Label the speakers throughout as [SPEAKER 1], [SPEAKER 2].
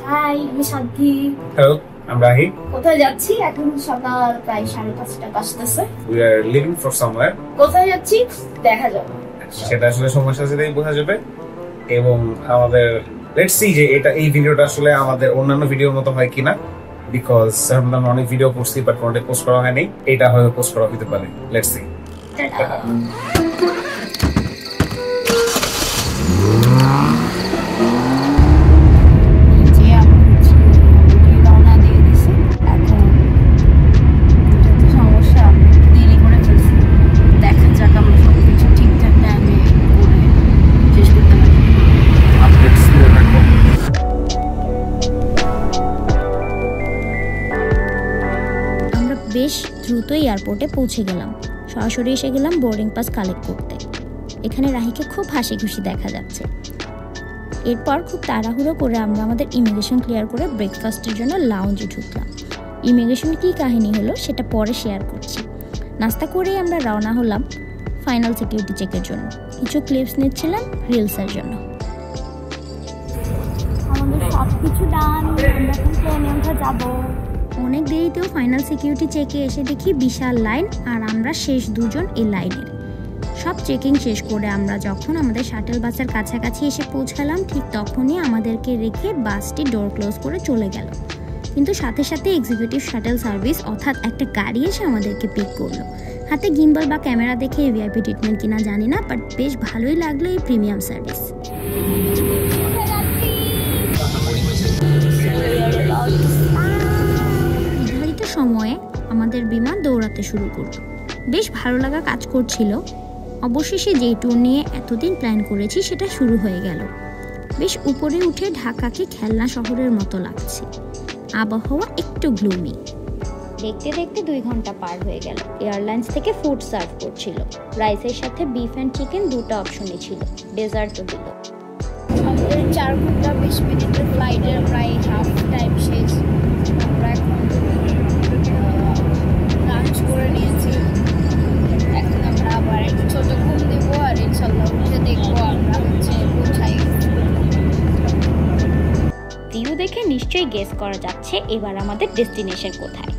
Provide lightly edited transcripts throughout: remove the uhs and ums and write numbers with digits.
[SPEAKER 1] High, আমি শান্তি।
[SPEAKER 2] Hello, আমরা আহি।
[SPEAKER 1] কোথায় যাচ্ছি? এখন সকাল প্রায় 5:30 বাজতেছে।
[SPEAKER 2] We are leaving for somewhere.
[SPEAKER 1] কোথায় যাচ্ছি দেখা যাবে,
[SPEAKER 2] সেটা আসলে সময়ের সাথেই বোঝা যাবে। এবং আমাদের লেটস সি যে এই ভিডিওটা আসলে আমাদের অন্যান্য ভিডিওর মতো হয় কিনা, বিকজ আমরা অনেক ভিডিও করছি বাট কোনটা পোস্ট করা হয়নি। এটা হয়তো পোস্ট করা হতে পারে। Let's see.
[SPEAKER 3] বেশ দ্রুত এয়ারপোর্টে পৌঁছে গেলাম। সরাসরি এসে গেলাম বোর্ডিং পাস কালেক্ট করতে। এখানে রাহিকে খুব হাসি খুশি দেখা যাচ্ছে। এরপর খুব তাড়াহুড়ো করে আমরা আমাদের ইমিগ্রেশন ক্লিয়ার করে ব্রেকফাস্টের জন্য লাউঞ্জে ঢুকলাম। ইমিগ্রেশন কী কাহিনী হলো সেটা পরে শেয়ার করছি। নাস্তা করেই আমরা রওনা হলাম ফাইনাল সিকিউরিটি চেকের জন্য। কিছু ক্লিপস নিচ্ছিলাম রিলসের জন্য।
[SPEAKER 1] আমাদের সব কিছু ডান, আমরা এখন প্লেনে উঠে যাবো।
[SPEAKER 3] অনেক দেরিতেও ফাইনাল সিকিউরিটি চেকে এসে দেখি বিশাল লাইন, আর আমরা শেষ দুজন এই লাইনের। সব চেকিং শেষ করে আমরা যখন আমাদের শাটেল বাসের কাছাকাছি এসে পৌঁছালাম, ঠিক তখনই আমাদেরকে রেখে বাসটি ডোর ক্লোজ করে চলে গেল। কিন্তু সাথে সাথে এক্সিকিউটিভ শাটেল সার্ভিস অর্থাৎ একটা গাড়ি এসে আমাদেরকে পিক করলো। হাতে গিম্বল বা ক্যামেরা দেখে ভিআইপি ট্রিটমেন্ট কিনা জানি না, বাট বেশ ভালোই লাগলো এই প্রিমিয়াম সার্ভিস। সময়ে আমাদের বিমান দৌড়াতে শুরু করল। বেশ ভালো লাগা কাজ করছিল। অবশেষে যেই ট্যুর নিয়ে এতদিন প্ল্যান করেছি সেটা শুরু হয়ে গেল। বেশ উপরে উঠে ঢাকাকে খেলনা শহরের মতো লাগছে। আবহাওয়া একটু গ্লুমি। দেখতে দেখতে 2 ঘন্টা পার হয়ে গেল। এয়ারলাইন্স থেকে ফুড সার্ভ করছিল। রাইসের সাথে বিফ অ্যান্ড চিকেন দুটো অপশনই ছিল, ডেজার্টও দিল।
[SPEAKER 1] আমাদের 4 ঘন্টা 20 মিনিটের ফ্লাইটের প্রায় হাফ টাইম শেষ। আমরা এখন লাঞ্চ করে নিয়েছি। এখন আমরা আবার একটু ছোট ঘুম দেবো, আর ইনশাল্লাহ উঠে দেখবো আমরা কোথায়।
[SPEAKER 3] ভিউ দেখে নিশ্চয়ই গেস করা যাচ্ছে এবার আমাদের ডেস্টিনেশন কোথায়।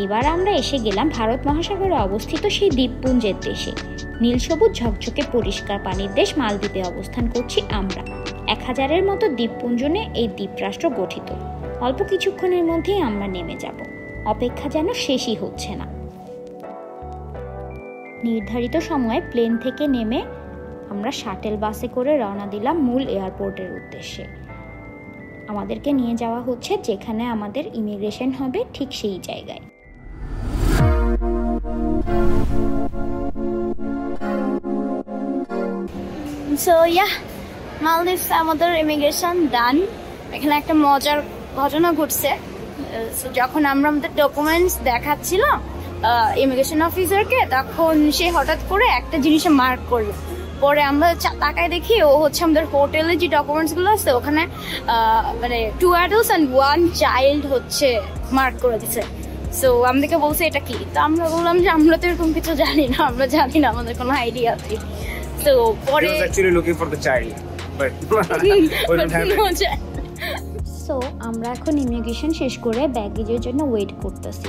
[SPEAKER 3] এবার আমরা এসে গেলাম ভারত মহাসাগরে অবস্থিত সেই দ্বীপপুঞ্জের দেশে। নীল সবুজ ঝকঝকে পরিষ্কার পানির দেশ মালদ্বীপে অবস্থান করছি আমরা। 1000-এর মতো দ্বীপপুঞ্জ নিয়ে এই দ্বীপরাষ্ট্র গঠিত। অল্প কিছুক্ষণের মধ্যেই আমরা নেমে যাব। অপেক্ষা যেন শেষই হচ্ছে না। নির্ধারিত সময়ে প্লেন থেকে নেমে আমরা শাটেল বাসে করে রওনা দিলাম মূল এয়ারপোর্টের উদ্দেশ্যে। আমাদেরকে নিয়ে যাওয়া হচ্ছে যেখানে আমাদের ইমিগ্রেশন হবে, ঠিক সেই জায়গায়।
[SPEAKER 1] সো ইয়া, মালদ্বীপস আমাদের ইমিগ্রেশন ডান। এখানে একটা মজার ঘটনা ঘটছে। যখন আমরা আমাদের ডকুমেন্টস দেখাচ্ছিলাম ইমিগ্রেশন অফিসারকে, তখন সে হঠাৎ করে একটা জিনিসে মার্ক করলো। পরে আমরা তাকায় দেখি ও হচ্ছে আমাদের হোটেলে যে ডকুমেন্টস গুলো আছে ওখানে মানে 2 adults and 1 child হচ্ছে মার্ক করে দিচ্ছে। সো আমাদেরকে বলছে এটা কি, তো আমরা বললাম যে আমরা তো এরকম কিছু জানি না, আমাদের কোনো আইডিয়া নেই। তো পরে
[SPEAKER 2] actually looking for the child but
[SPEAKER 3] so আমরা এখন ইমিগ্রেশন শেষ করে ব্যাগেজের জন্য ওয়েট করতেছি।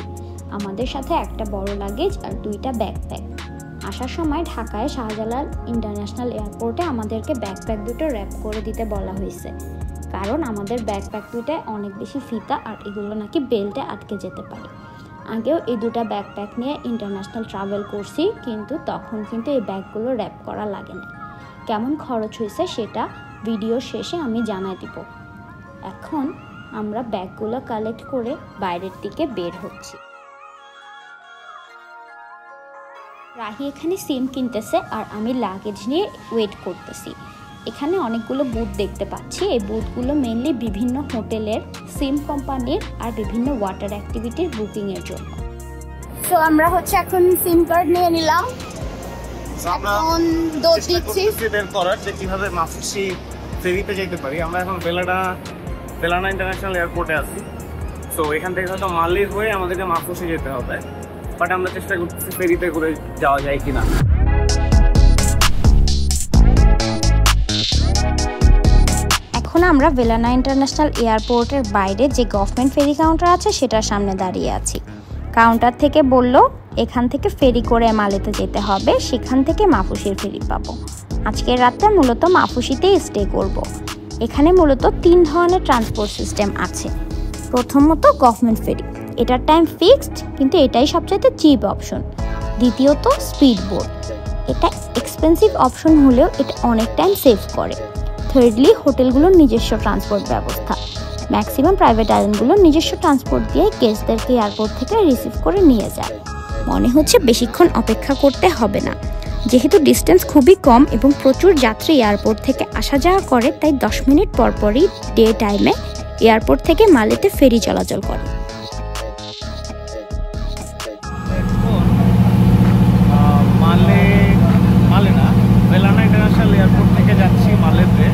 [SPEAKER 3] আমাদের সাথে একটা বড় লাগেজ আর 2টা ব্যাকপ্যাক। আসার সময় ঢাকায় শাহজালাল ইন্টারন্যাশনাল এয়ারপোর্টে আমাদেরকে ব্যাকপ্যাক দুটো র্যাপ করে দিতে বলা হয়েছে, কারণ আমাদের ব্যাকপ্যাক দুটায় অনেক বেশি ফিতা আর এগুলো নাকি বেল্টে আটকে যেতে পারে। আগেও এই 2টা ব্যাকপ্যাক নিয়ে ইন্টারন্যাশনাল ট্রাভেল করছি, কিন্তু তখন কিন্তু এই ব্যাগগুলো র্যাপ করা লাগে না। কেমন খরচ হয়েছে সেটা ভিডিও শেষে আমি জানাই দিব। এখন আমরা ব্যাগগুলো কালেক্ট করে বাইরের দিকে বের হচ্ছি। রাহি এখানে সিম কিনতেছে আর আমি লাগেজ নিয়ে ওয়েট করতেছি। এখানে অনেকগুলো বুথ দেখতে পাচ্ছি। এই বুথগুলো মেইনলি বিভিন্ন হোটেলের, সিম কোম্পানির আর বিভিন্ন ওয়াটার অ্যাক্টিভিটির বুকিংয়ের জন্য।
[SPEAKER 1] তো আমরা হচ্ছে এখন সিম কার্ড নিয়ে নিলাম। এখন দৌড় দিচ্ছি
[SPEAKER 2] বের করার যে কিভাবে মাফুসি ফেরিতে যেতে পারি। আমরা এখন বেলানা ইন্টারন্যাশনাল এয়ারপোর্টে আছি। তো এখান থেকে হয়তো মালির হয়ে আমাদেরকে মাফুসি যেতে হবে, বাট আমরা চেষ্টা করতেছি ফেরিতে করে যাওয়া যায় কিনা।
[SPEAKER 3] এখন আমরা ভেলানা ইন্টারন্যাশনাল এয়ারপোর্টের বাইরে যে গভর্নমেন্ট ফেরি কাউন্টার আছে সেটার সামনে দাঁড়িয়ে আছি। কাউন্টার থেকে বলল এখান থেকে ফেরি করে মালেতে যেতে হবে, সেখান থেকে মাফুসির ফেরি পাবো। আজকের রাতটা মূলত মাফুসিতেই স্টে করব। এখানে মূলত 3 ধরনের ট্রান্সপোর্ট সিস্টেম আছে। প্রথমত গভর্নমেন্ট ফেরি, এটার টাইম ফিক্সড, কিন্তু এটাই সবচাইতে চিপ অপশন। দ্বিতীয়ত স্পিড বোট, এটা এক্সপেন্সিভ অপশন হলেও এটা অনেক টাইম সেভ করে। থার্ডলি হোটেলগুলোর নিজস্ব ট্রান্সপোর্ট ব্যবস্থা। ম্যাক্সিমাম প্রাইভেট আইল্যান্ডগুলোর নিজস্ব ট্রান্সপোর্ট দিয়ে গেস্টদেরকে এয়ারপোর্ট থেকে রিসিভ করে নিয়ে যায়। মনে হচ্ছে বেশিক্ষণ অপেক্ষা করতে হবে না, যেহেতু ডিস্টেন্স খুবই কম এবং প্রচুর যাত্রী এয়ারপোর্ট থেকে আসা যাওয়া করে, তাই 10 মিনিট পরপরই ডে টাইমে এয়ারপোর্ট থেকে মালেতে ফেরি চলাচল করে।
[SPEAKER 4] ভেলানা ইন্টারন্যাশনাল এয়ারপোর্ট থেকে যাচ্ছি মালেতে।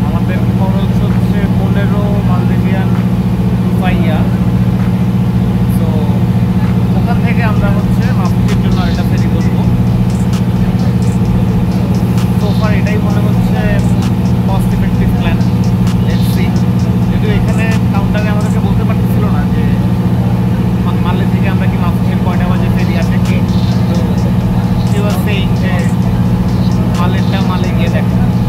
[SPEAKER 4] আমাদের খরচ হচ্ছে 15 মালদ্বীপিয়ান রুপাইয়া। তো ওখান থেকে আমরা হচ্ছে মাফুসির জন্য একটা ফেরি করবো। তো ফার এটাই মনে হচ্ছে cost effective plan. Let's see. যদিও এখানে কাউন্টারে আমাদেরকে বলতে পারতেছিল না যে মালে থেকে আমরা কি মাফুসির কয়টা বাজে ফেরি আছে কি। তো সে ওয়াজ সেইং যে মালেরটা মালে গিয়ে দেখ,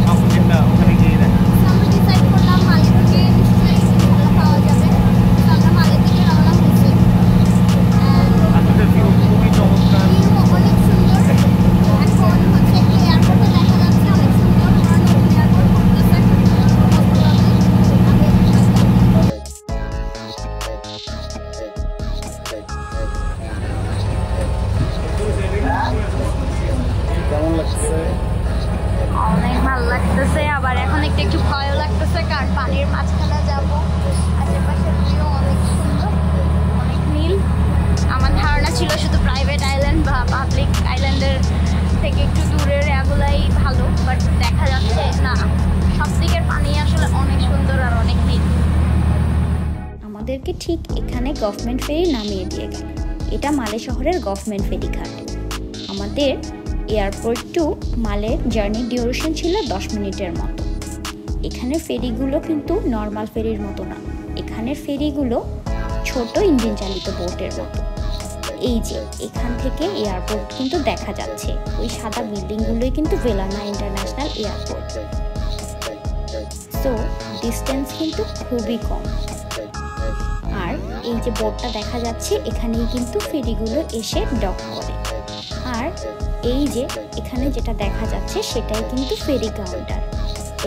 [SPEAKER 4] মাফুসিরটা ওখানে গিয়ে দেখ।
[SPEAKER 1] আমরা ডিসাইড করলাম মালে থেকে নিশ্চয়ই ভালো পাওয়া যাবে, তো আমরা মালে থেকে রওনা হয়েছি।
[SPEAKER 4] আমাদের ভিউ খুবই চমৎকার,
[SPEAKER 1] অনেক সুন্দর। এখন হচ্ছে কি এয়ারপোর্টে দেখা যাচ্ছে অনেক সুন্দর, ওরা নতুন এয়ারপোর্ট করতেছে।
[SPEAKER 4] কেমন লাগছে?
[SPEAKER 1] অনেক ভালো লাগতেছে, আবার এখন একটু ভয়ও লাগতেছে, কারণ পানির মাঝখানে যাব। আশেপাশের ভিউ অনেক সুন্দর, অনেক নীল। আমার ধারণা ছিল শুধু প্রাইভেট আইল্যান্ড বা পাবলিক আইল্যান্ডের থেকে একটু দূরের এগুলাই ভালো, বাট দেখা যাচ্ছে না, সব দিকের পানি আসলে অনেক সুন্দর আর অনেক নীল।
[SPEAKER 3] আমাদেরকে ঠিক এখানে গভর্নমেন্ট ফেরি নামিয়ে দিয়ে গেল। এটা মালে শহরের গভর্নমেন্ট ফেরি ঘাট। আমাদের এয়ারপোর্ট টু মালের জার্নি ডিউরেশন ছিল 10 মিনিটের মতো। এখানের ফেরিগুলো কিন্তু নর্মাল ফেরির মতো না, এখানের ফেরিগুলো ছোট ইঞ্জিন চালিত বোটের মতো। এই যে এখান থেকে এয়ারপোর্ট কিন্তু দেখা যাচ্ছে, ওই সাদা বিল্ডিংগুলোই কিন্তু Velana international airport. So distance কিন্তু খুবই কম। আর এই যে বোটটা দেখা যাচ্ছে, এখানেই কিন্তু ফেরিগুলো এসে ডক করে। আর এই যে এখানে যেটা দেখা যাচ্ছে সেটাই কিন্তু ফেরি কাউন্টার।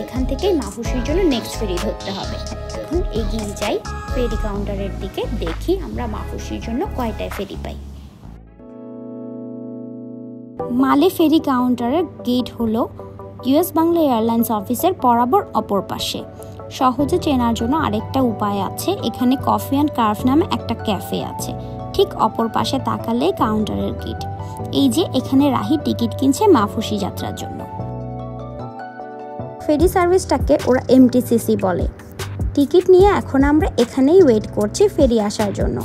[SPEAKER 3] এখান থেকেই মাফুসির জন্য নেক্সট ফেরি ধরতে হবে। এখন এগিয়ে যাই ফেরি কাউন্টারের দিকে, দেখি আমরা মাফুসির জন্য কয়টায় ফেরি পাই। মালে ফেরি কাউন্টারের গেট হলো ইউএস বাংলা এয়ারলাইন্স অফিসের বরাবর অপর পাশে। সহজে চেনার জন্য আরেকটা উপায় আছে, এখানে কফি অ্যান্ড কার্ভ নামে একটা ক্যাফে আছে, ঠিক অপর পাশে তাকালে কাউন্টারের গেট। এই যে এখানে রাহি টিকিট কিনছে মাফুসি যাত্রার জন্য। ফেরি সার্ভিসটাকে ওরা এমটিসিসি বলে। টিকিট নিয়ে এখন আমরা এখানেই ওয়েট করছি ফেরি আসার জন্য।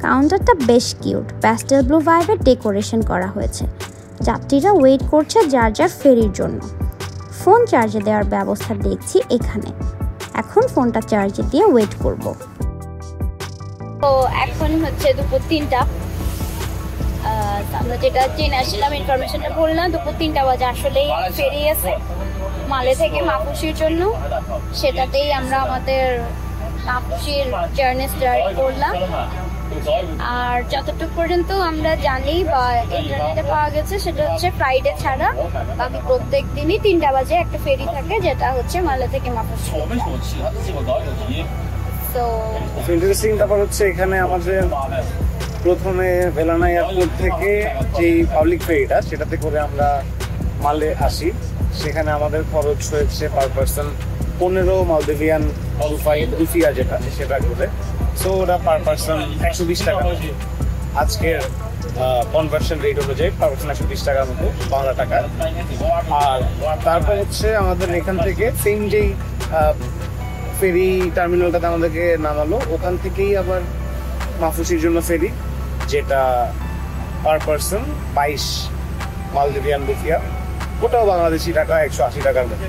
[SPEAKER 3] কাউন্টারটা বেশ কিউট, প্যাস্টেল ব্লু ভাইবের ডেকোরেশন করা হয়েছে। যাত্রীরা ওয়েট করছে যার যার ফেরির জন্য। ফোন চার্জে দেওয়ার ব্যবস্থা দেখছি এখানে। এখন ফোনটা চার্জে দিয়ে ওয়েট করব।
[SPEAKER 1] তো এখন হচ্ছে দুপুর 3টা। আমরা যেটা জেনে আসছিলাম, ইনফরমেশনটা বললাম, দুপুর 3টা বাজে আসলেই ফেরি আছে মালে থেকে মাফুসির জন্য। সেটাতেই আমরা আমাদের মাফুসির জার্নি স্টার্ট করলাম। আর যতটুকু পর্যন্ত আমরা জানি বা ইন্টারনেটে পাওয়া গেছে, সেটা হচ্ছে ফ্রাইডে ছাড়া বাকি প্রত্যেক দিনই 3টা বাজে একটা ফেরি থাকে, যেটা হচ্ছে মালে থেকে মাফুসি। তো
[SPEAKER 4] ইন্টারেস্টিং ব্যাপার হচ্ছে এখানে আমাদের প্রথমে ভেলানা এয়ারপোর্ট থেকে যেই পাবলিক ফেরিটা সেটাতে করে আমরা মালে আসি। সেখানে আমাদের খরচ হয়েছে পার পার্সন 15 মালদ্বীপিয়ান রুপিয়া যেটা সেটা করে। সো ওরা পার পার্সন 120 টাকা। আজকের কনভার্সন রেট অনুযায়ী পার পার্সন 120 টাকার মতো বাংলা টাকা। আর তারপর হচ্ছে আমাদের এখান থেকে সেম যেই ফেরি টার্মিনালটাতে আমাদেরকে নামালো, ওখান থেকেই আবার মাফুসির জন্য ফেরি, যেটা পার পার্সন 22 মালদ্বীপিয়ান রুপিয়া, ওটাও বাংলাদেশি টাকা 180 টাকার মতো।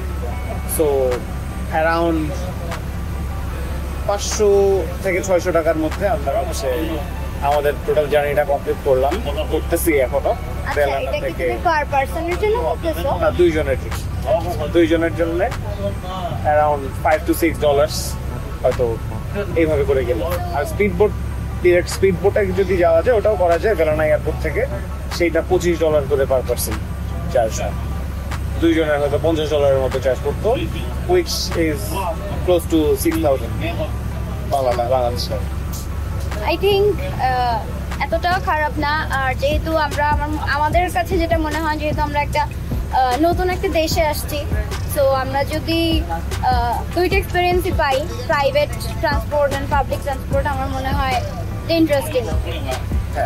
[SPEAKER 4] সো অ্যারাউন্ড 500 থেকে 600 টাকার মধ্যে আমরা হচ্ছে আমাদের টোটাল জার্নিটা কমপ্লিট করতেছি এখনো।
[SPEAKER 1] আচ্ছা, এটা কি তুমি পার পারসনের জন্য করতেছো?
[SPEAKER 4] দুইজনের জন্য অ্যারাউন্ড $5 to $6 হয়তো এইভাবে করে গেল। আর ডিরেক্ট স্পিড বোটে যদি যাওয়া যায় ওটাও করা যায় ভেলানা এয়ারপোর্ট থেকে, সেইটা $25 করে পার পার্সন চার্জ হয়। দুইজনের হয়তো $50 মতো চার্জ করতো, which is close to 6,000 Bangladesh.
[SPEAKER 1] I think এতটাও খারাপ না। আর যেহেতু আমাদের কাছে যেটা মনে হয়, যেহেতু আমরা একটা নতুন একটা দেশে আসছি, সো আমরা যদি দুইটা এক্সপিরিয়েন্সই পাই, private transport and public transport, আমার মনে হয় ইন্টারেস্টিং।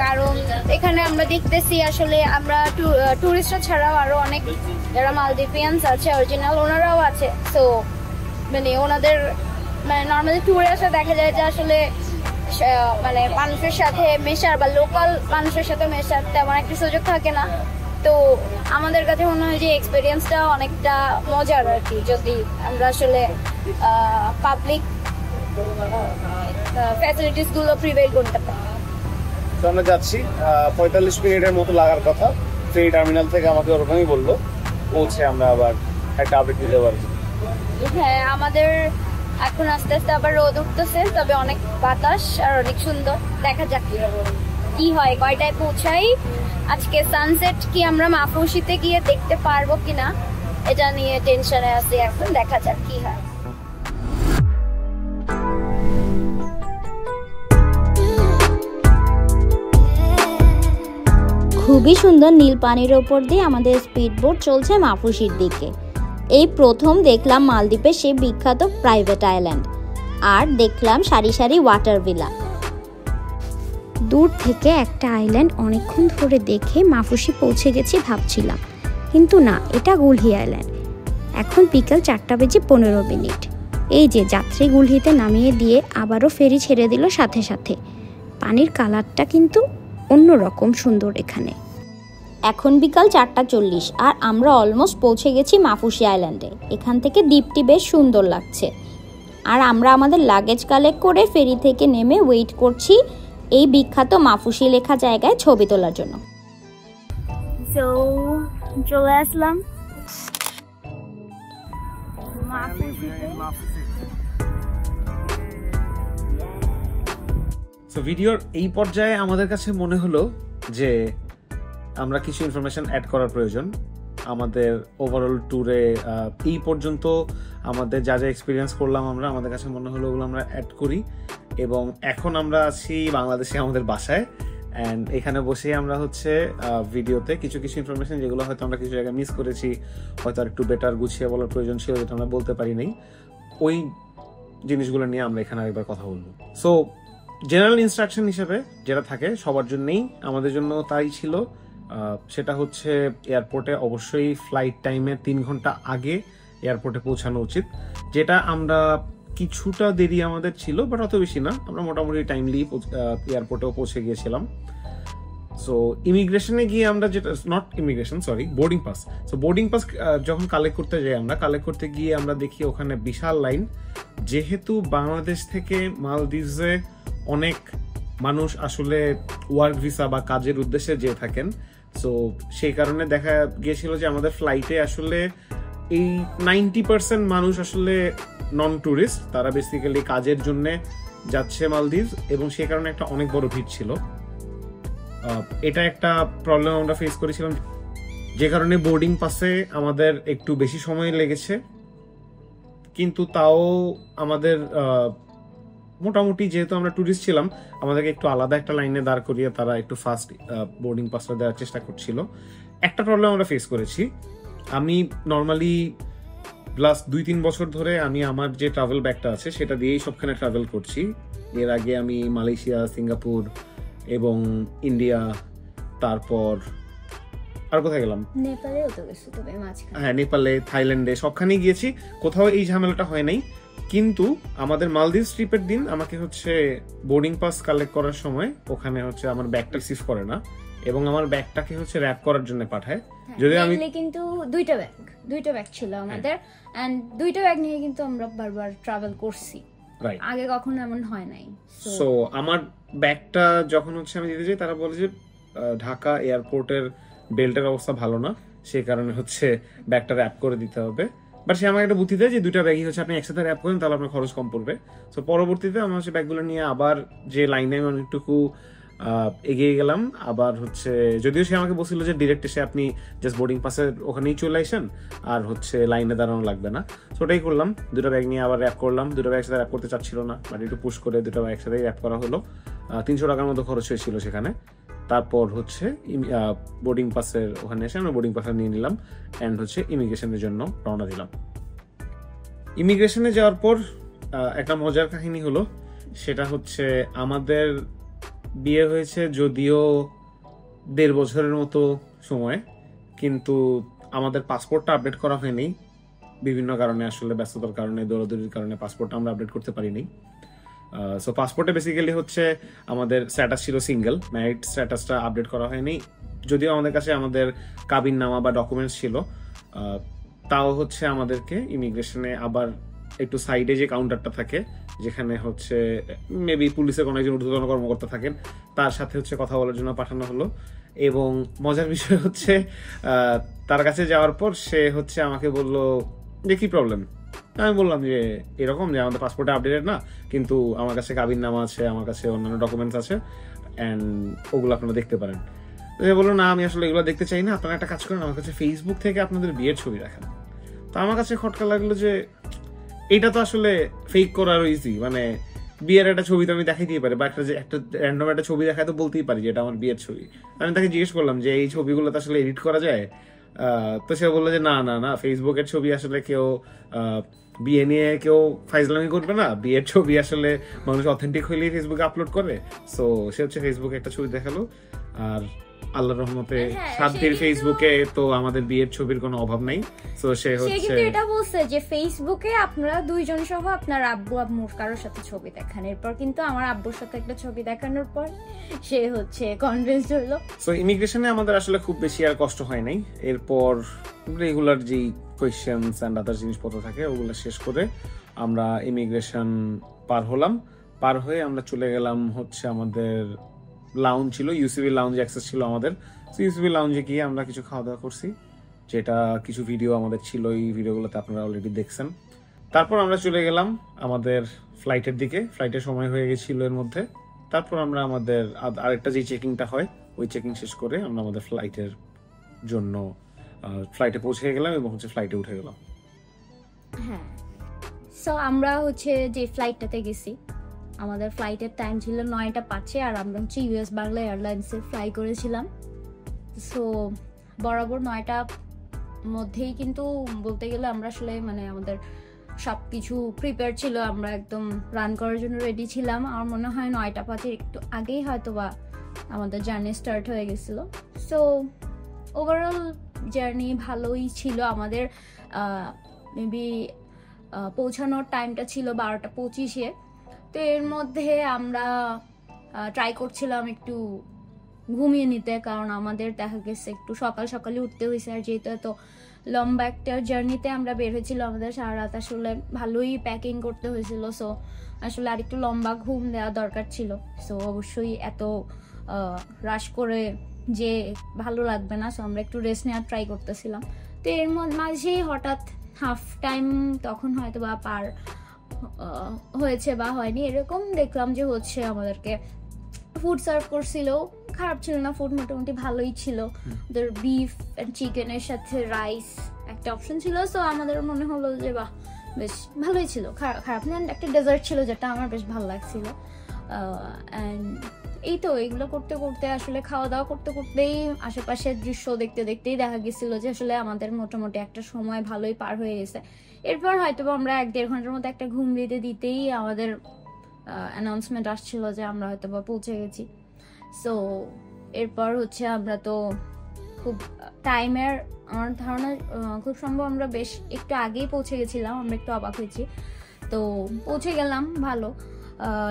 [SPEAKER 1] কারণ এখানে আমরা দেখতেছি আসলে আমরা টুরিস্টরা ছাড়াও আরো অনেক যারা মালদ্বীপিয়ানস আছে অরিজিনাল, ওনারাও আছে। সো মানে ওনাদের মানে নর্মালি ট্যুরে আসা দেখা যায় যে আসলে মানে মানুষের সাথে মেশার বা লোকাল মানুষের সাথে মেশার তেমন একটা সুযোগ থাকে না। তো আমাদের কাছে মনে হয় যে এক্সপিরিয়েন্সটা অনেকটা মজার আর কি, যদি আমরা আসলে পাবলিক ফ্যাসিলিটিস গুলো প্রিভেইল করতে পারি।
[SPEAKER 4] তো আমরা যাচ্ছি 45 মিনিটের মতো লাগার কথা। ফেরি টার্মিনাল থেকে আমাকে ওরকমই বললো, পৌঁছে আমরা আবার একটা আপডেট দিতে পারবো।
[SPEAKER 1] হ্যাঁ, আমাদের এখন আস্তে আস্তে আবার রোদ উঠতেছে, তবে অনেক বাতাস আর অনেক সুন্দর। দেখা যাক কি হয়, কয়টায় পৌঁছাই। আজকে সানসেট কি আমরা মাফুসিতে গিয়ে দেখতে পারবো কিনা এটা নিয়ে টেনশনে আছি এখন, দেখা যাক কি হয়।
[SPEAKER 3] খুবই সুন্দর নীল পানির ওপর দিয়ে আমাদের স্পিড বোট চলছে মাফুসির দিকে। এই প্রথম দেখলাম মালদ্বীপের সেই বিখ্যাত প্রাইভেট আইল্যান্ড, আর দেখলাম সারি সারি ওয়াটার ভিলা। দূর থেকে একটা আইল্যান্ড অনেকক্ষণ ধরে দেখে মাফুসি পৌঁছে গেছি ভাবছিলাম, কিন্তু না, এটা গুলহি আইল্যান্ড। এখন বিকাল 4:15। এই যে যাত্রী গুলহিতে নামিয়ে দিয়ে আবারও ফেরি ছেড়ে দিল সাথে সাথে। পানির কালারটা কিন্তু অন্যরকম সুন্দর এখানে। এখন বিকাল 4:40 আর আমরা অলমোস্ট পৌঁছে গেছি মাফুসি আইল্যান্ডে। এখান থেকে দ্বীপটি বেশ সুন্দর লাগছে। আর আমরা আমাদের লাগেজ কালেক্ট করে ফেরি থেকে নেমে ওয়েট করছি এই বিখ্যাত মাফুসি লেখা জায়গায় ছবি তোলার জন্য।
[SPEAKER 1] তো চলে আসলাম মাফুসিতে।
[SPEAKER 2] সো ভিডিওর এই পর্যায়ে আমাদের কাছে মনে হলো যে আমরা কিছু ইনফরমেশন অ্যাড করার প্রয়োজন। আমাদের ওভারঅল ট্যুরে এই পর্যন্ত আমাদের যা যা এক্সপিরিয়েন্স করলাম আমাদের কাছে মনে হলো ওগুলো আমরা অ্যাড করি। এবং এখন আমরা আছি বাংলাদেশে আমাদের বাসায়, অ্যান্ড এখানে বসেই আমরা হচ্ছে ভিডিওতে কিছু কিছু ইনফরমেশন যেগুলো হয়তো আমরা কিছু জায়গায় মিস করেছি, হয়তো আর একটু বেটার গুছিয়ে বলার প্রয়োজন ছিল যেটা আমরা বলতে পারি নাই, ওই জিনিসগুলো নিয়ে আমরা এখানে আরেকবার কথা বলবো। সো জেনারেল ইনস্ট্রাকশন হিসেবে যেটা থাকে সবার জন্যই, আমাদের জন্য তাই ছিল। সেটা হচ্ছে এয়ারপোর্টে অবশ্যই ফ্লাইট টাইমে 3 ঘন্টা আগে এয়ারপোর্টে পৌঁছানো উচিত, যেটা আমরা কিছুটা দেরি আমাদের ছিল, বাট অত বেশি না, আমরা মোটামুটি টাইমলি এয়ারপোর্টেও পৌঁছে গিয়েছিলাম। সো ইমিগ্রেশনে গিয়ে আমরা যেটা boarding pass. So boarding pass যখন কালেক্ট করতে যাই, আমরা কালেক্ট করতে গিয়ে আমরা দেখি ওখানে বিশাল লাইন। যেহেতু বাংলাদেশ থেকে মালদ্বীপে অনেক মানুষ আসলে ওয়ার্ক ভিসা বা কাজের উদ্দেশ্যে যেয়ে থাকেন, সো সেই কারণে দেখা গিয়েছিল যে আমাদের ফ্লাইটে আসলে এই 90% মানুষ আসলে নন ট্যুরিস্ট, তারা বেসিক্যালি কাজের জন্য যাচ্ছে মালদ্বীপ, এবং সেই কারণে একটা অনেক বড় ভিড় ছিল। এটা একটা প্রবলেম আমরা ফেস করেছিলাম, যে কারণে বোর্ডিং পাসে আমাদের একটু বেশি সময় লেগেছে। কিন্তু তাও আমাদের মোটামুটি, যেহেতু আমরা ট্যুরিস্ট ছিলাম, আমাদেরকে একটু আলাদা একটা লাইনে দাঁড় করিয়ে তারা একটু ফাস্ট বোর্ডিং পাসটা দেওয়ার চেষ্টা করছিল। একটা প্রবলেম আমরা ফেস করেছি, আমি নর্মালি লাস্ট 2-3 বছর ধরে আমি আমার যে ট্রাভেল ব্যাগটা আছে সেটা দিয়েই সবখানে ট্রাভেল করছি। এর আগে আমি মালয়েশিয়া, সিঙ্গাপুর এবং ইন্ডিয়া, তারপর আর কোথায় গেলাম,
[SPEAKER 3] নেপালেও তো গেছি, তবে মাঝখানে
[SPEAKER 2] হ্যাঁ নেপালে, থাইল্যান্ডে, সবখানেই গিয়েছি, কোথাও এই ঝামেলাটা হয় নাই। কিন্তু আমাদের মালদ্বীপ ট্রিপের দিন আমাকে হচ্ছে বোর্ডিং পাস কালেক্ট করার সময় ওখানে হচ্ছে আমার ব্যাগটা রিসিভ করে না, এবং আমার ব্যাগটাকে হচ্ছে র্যাপ করার জন্য পাঠায়। যদি আমি
[SPEAKER 3] কিন্তু দুইটা ব্যাগ ছিল আমাদের, এন্ড দুইটা ব্যাগ নিয়ে কিন্তু আমরা বারবার ট্রাভেল করছি, আগে কখনো এমন হয় নাই।
[SPEAKER 2] সো আমার ব্যাগটা যখন হচ্ছে আমি দিতে যাই, তারা বলে যে ঢাকা এয়ারপোর্টের বেল্টের অবস্থা ভালো না, সেই কারণে হচ্ছে ব্যাগটা র্যাপ করে দিতে হবে। বাট সে আমাকে একটা বুদ্ধি দেয় যে দুইটা ব্যাগই হচ্ছে আপনি একসাথে র্যাপ করেন, তাহলে আপনার খরচ কম পড়বে। সো পরবর্তীতে আমরা হচ্ছে ব্যাগগুলো নিয়ে আবার যে লাইনে আমি অনেকটুকু এগিয়ে গেলাম, আবার হচ্ছে যদিও সে আমাকে বলছিল যে ডিরেক্ট এসে আপনি জাস্ট বোর্ডিং পাসের ওখানেই চলে আসেন, আর হচ্ছে লাইনে দাঁড়ানো লাগবে না। সো ওটাই করলাম, দুটো ব্যাগ নিয়ে আবার র্যাপ করলাম। দুটো ব্যাগ একসাথে র্যাপ করতে চাচ্ছিল না, বাট একটু পুশ করে দুটো ব্যাগ একসাথেই র্যাপ করা হলো। 300 টাকার মতো খরচ হয়েছিল সেখানে। তারপর হচ্ছে বোর্ডিং পাসের ওখানে এসে আমরা বোর্ডিং পাসটা নিয়ে নিলাম, অ্যান্ড হচ্ছে ইমিগ্রেশনের জন্য রওনা দিলাম। ইমিগ্রেশনে যাওয়ার পর একটা মজার কাহিনী হলো, সেটা হচ্ছে আমাদের বিয়ে হয়েছে যদিও 1.5 বছরের মতো সময়, কিন্তু আমাদের পাসপোর্টটা আপডেট করা হয়নি বিভিন্ন কারণে, আসলে ব্যস্ততার কারণে, দৌড়াদৌড়ির কারণে পাসপোর্টটা আমরা আপডেট করতে পারিনি। সো পাসপোর্টে বেসিক্যালি হচ্ছে আমাদের স্ট্যাটাস ছিল সিঙ্গেল, ম্যারিড স্ট্যাটাসটা আপডেট করা হয়নি। যদিও আমাদের কাছে আমাদের কাবিননামা বা ডকুমেন্টস ছিল, তাও হচ্ছে আমাদেরকে ইমিগ্রেশনে আবার একটু সাইডে যে কাউন্টারটা থাকে, যেখানে হচ্ছে মেবি পুলিশের কোনো একজন ঊর্ধ্বতন কর্মকর্তা থাকেন, তার সাথে হচ্ছে কথা বলার জন্য পাঠানো হলো। এবং মজার বিষয় হচ্ছে তার কাছে যাওয়ার পর সে হচ্ছে আমাকে বললো যে কি প্রবলেম। আমি বললাম যে এরকম যে আমাদের পাসপোর্টে আপডেটেড না, কিন্তু আমার কাছে কাবিননামা আছে, আমার কাছে অন্যান্য ডকুমেন্টস আছে, অ্যান্ড ওগুলো আপনারা দেখতে পারেন। বললো না, আমি আসলে এগুলো দেখতে চাই না, আপনারা একটা কাজ করেন, আমার কাছে ফেসবুক থেকে আপনাদের বিয়ের ছবি দেখান। তো আমার কাছে খটকা লাগলো যে এটা তো আসলে ফেক করার ইজি, মানে বিয়ের একটা ছবি তো আমি দেখাইতেই পারি, বা একটা র্যান্ডম একটা ছবি দেখায় তো বলতেই পারি যে এটা আমার বিয়ের ছবি। আমি তাকে জিজ্ঞেস করলাম যে এই ছবিগুলো তো আসলে এডিট করা যায়? তো সে বললো যে না না না, ফেসবুকের ছবি আসলে কেউ বিয়ে নিয়ে কেউ ফাইজলামি করবে না, বিয়ের ছবি আসলে মানুষ অথেন্টিক হইলেই ফেসবুকে আপলোড করে। সো সে হচ্ছে ফেসবুকে একটা ছবি দেখালো, আর আল্লাহর রহমতে সাধ্যের ফেসবুকে তো আমাদের বিয়ের ছবির কোনো অভাব নাই। সো সে হচ্ছে
[SPEAKER 3] এটা বলছে যে ফেসবুকে আপনারা দুইজন সহ আপনার আব্বু আম্মুর কারোর সাথে ছবি দেখান। এরপর কিন্তু আমার আব্বুর সাথে একটা ছবি দেখানোর পর সে হচ্ছে কনভিন্সড হলো।
[SPEAKER 2] সো ইমিগ্রেশনে আমাদের আসলে খুব বেশি আর কষ্ট হয় নাই। এরপর রেগুলার যেই কোয়েশ্চেনস এন্ড আদার জিনিসপত্র থাকে ওগুলো শেষ করে আমরা ইমিগ্রেশন পার হলাম। পার হয়ে আমরা চলে গেলাম হচ্ছে আমাদের লাউঞ্জ ছিল, ইউসিবি লাউঞ্জ অ্যাক্সেস ছিল আমাদের। তো ইউসিবি লাউঞ্জে গিয়ে আমরা কিছু খাওয়া দাওয়া করছি, যেটা কিছু ভিডিও আমাদের ছিল, এই ভিডিওগুলোতে আপনারা অলরেডি দেখছেন। তারপর আমরা চলে গেলাম আমাদের ফ্লাইটের দিকে। ফ্লাইটের সময় হয়ে গেছিল এর মধ্যে। তারপর আমরা আমাদের আরেকটা যে চেকিংটা হয় ওই চেকিং শেষ করে আমরা আমাদের ফ্লাইটের জন্য ফ্লাইটে পৌঁছে গেলাম এবং হচ্ছে ফ্লাইটে উঠে গেলাম।
[SPEAKER 3] হ্যাঁ, সো আমরা হচ্ছে যে ফ্লাইটটাতে গেছি, আমাদের ফ্লাইটের টাইম ছিল 9টা 5-এ, আর আমরা হচ্ছে ইউএস বাংলা এয়ারলাইন্সে ফ্লাই করেছিলাম। সো বরাবর 9টার মধ্যেই কিন্তু বলতে গেলে আমরা আসলে মানে আমাদের সব কিছু প্রিপেয়ার ছিল, আমরা একদম রান করার জন্য রেডি ছিলাম। আমার মনে হয় 9টা 5-এর একটু আগেই হয়তো বা আমাদের জার্নি স্টার্ট হয়ে গেছিলো। সো ওভারঅল জার্নি ভালোই ছিল। আমাদের মেবি পৌঁছানোর টাইমটা ছিল 12টা 25-এ। তো এর মধ্যে আমরা ট্রাই করছিলাম একটু ঘুমিয়ে নিতে, কারণ আমাদের দেখা গেছে একটু সকাল সকালে উঠতে হয়েছে। আর যেহেতু এত লম্বা একটা জার্নিতে আমরা বের হয়েছিল, আমাদের সারা রাত আসলে ভালোই প্যাকিং করতে হয়েছিল। সো আসলে আর একটু লম্বা ঘুম দেওয়া দরকার ছিল। সো অবশ্যই এত রাশ করে যে ভালো লাগবে না, সো আমরা একটু রেস্ট নেওয়ার ট্রাই করতেছিলাম। তো এর মাঝেই হঠাৎ হাফ টাইম তখন হয়তো বা পার হয়েছে বা হয়নি এরকম, দেখলাম যে হচ্ছে আমাদেরকে ফুড সার্ভ করছিল। খারাপ ছিল না, ফুড মোটামুটি ভালোই ছিল। ওদের বিফ এন্ড চিকেনের সাথে রাইস একটা অপশন ছিল। সো আমাদের মনে হলো যে বাহ, বেশ ভালোই ছিল, খারাপ না। একটা ডেজার্ট ছিল যেটা আমার বেশ ভালো লাগছিল। অ্যান্ড এই তো এগুলো করতে করতে আসলে খাওয়া দাওয়া করতে করতেই আশেপাশের দৃশ্য দেখতে দেখতেই দেখা গেছিল যে আসলে আমাদের মোটামুটি একটা সময় ভালোই পার হয়ে গেছে। এরপর হয়তো আমরা 1-1.5 ঘন্টার মতো একটা ঘুম দিতে দিতেই আমাদের অ্যানাউন্সমেন্ট আসছিল যে আমরা হয়তো বা পৌঁছে গেছি। সো এরপর হচ্ছে আমরা তো খুব টাইমের, আমার ধারণা খুব সম্ভব আমরা বেশ একটু আগেই পৌঁছে গেছিলাম, আমরা একটু অবাক হয়েছি। তো পৌঁছে গেলাম ভালো।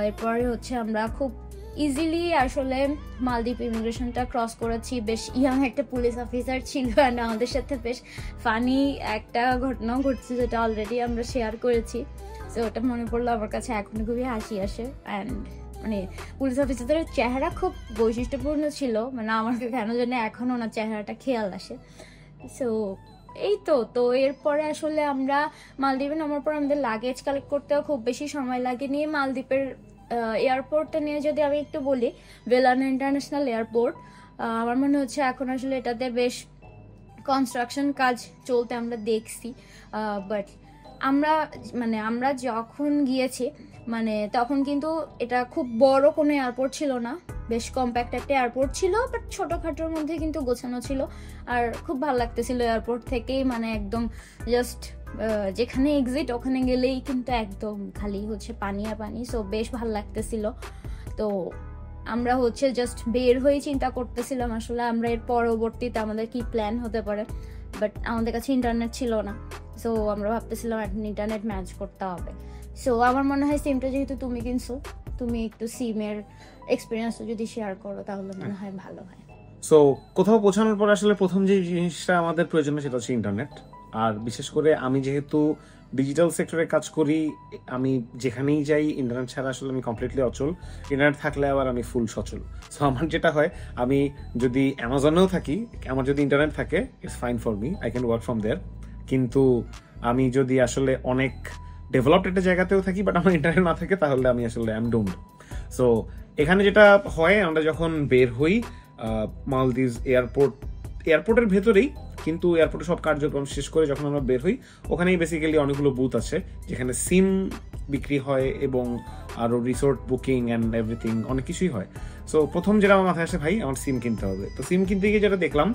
[SPEAKER 3] এরপরে হচ্ছে আমরা খুব ইজিলি আসলে মালদ্বীপ ইমিগ্রেশনটা ক্রস করেছি। বেশ ইয়াং একটা পুলিশ অফিসার ছিল, অ্যান্ড আমাদের সাথে বেশ ফানি একটা ঘটনাও ঘটছে যেটা অলরেডি আমরা শেয়ার করেছি। তো ওটা মনে পড়লো আমার কাছে এখনো খুবই হাসি আসে। অ্যান্ড মানে পুলিশ অফিসারদের চেহারা খুব বৈশিষ্ট্যপূর্ণ ছিল, মানে আমার কেন জানি এখন ওনার চেহারাটা খেয়াল আসে। সো এই তো এরপরে আসলে আমরা মালদ্বীপে নামার পর আমাদের লাগেজ কালেক্ট করতেও খুব বেশি সময় লাগেনি। মালদ্বীপের এয়ারপোর্টটা নিয়ে যদি আমি একটু বলি, ভেলানা ইন্টারন্যাশনাল এয়ারপোর্ট, আমার মনে হচ্ছে এখন আসলে এটাতে বেশ কনস্ট্রাকশন কাজ চলতে আমরা দেখছি। বাট আমরা যখন গিয়েছি তখন কিন্তু এটা খুব বড় কোনো এয়ারপোর্ট ছিল না, বেশ কম্প্যাক্ট একটা এয়ারপোর্ট ছিল, বাট ছোটখাটোর মধ্যে কিন্তু গোছানো ছিল। আর খুব ভালো লাগতেছিল এয়ারপোর্ট থেকেই, একদম জাস্ট যেখানে এক্সিট ওখানে গেলেই কিন্তু একদম খালি হচ্ছে পানি আর পানি। সো বেশ ভালো লাগতেছিল। তো আমরা জাস্ট বের হয়ে চিন্তা করতেছিলাম আসলে আমরা এর পরবর্তীতে আমাদের কি প্ল্যান হতে পারে, বাট আমাদের কাছে ইন্টারনেট ছিল না। সো আমরা ভাবতেছিলাম এখন ইন্টারনেট ম্যানেজ করতে হবে। সো আমার মনে হয় সিমটা যেহেতু তুমি কিনছো, তুমি একটু সিমের এক্সপিরিয়েন্স যদি শেয়ার করো তাহলে মনে হয় ভালো হয়।
[SPEAKER 2] সো কোথাও পৌঁছানোর পর আসলে প্রথম যে জিনিসটা আমাদের প্রয়োজন সেটা হচ্ছে ইন্টারনেট। আর বিশেষ করে আমি যেহেতু ডিজিটাল সেক্টরে কাজ করি, আমি যেখানেই যাই ইন্টারনেট ছাড়া আসলে আমি কমপ্লিটলি অচল। ইন্টারনেট থাকলে আবার আমি ফুল সচল। সো আমার যেটা হয়, আমি যদি অ্যামাজনেও থাকি, আমার যদি ইন্টারনেট থাকে it's fine for me, I can work from there. কিন্তু আমি যদি আসলে অনেক ডেভেলপড একটা জায়গাতেও থাকি বাট আমার ইন্টারনেট না থাকে, তাহলে আমি আসলে আই এম ডুমড। সো এখানে যেটা হয়, আমরা যখন বের হই মালদ্বীপ এয়ারপোর্টের ভেতরেই, কিন্তু এয়ারপোর্টে সব কার্যক্রম শেষ করে যখন আমরা বের হই, ওখানেই বেসিক্যালি অনেকগুলো বুথ আছে যেখানে সিম বিক্রি হয় এবং আরও রিসোর্ট বুকিং অ্যান্ড এভরিথিং অনেক কিছুই হয়। সো প্রথম যেটা আমার মাথায় আসে, ভাই আমার সিম কিনতে হবে। তো সিম কিনতে গিয়ে যেটা দেখলাম,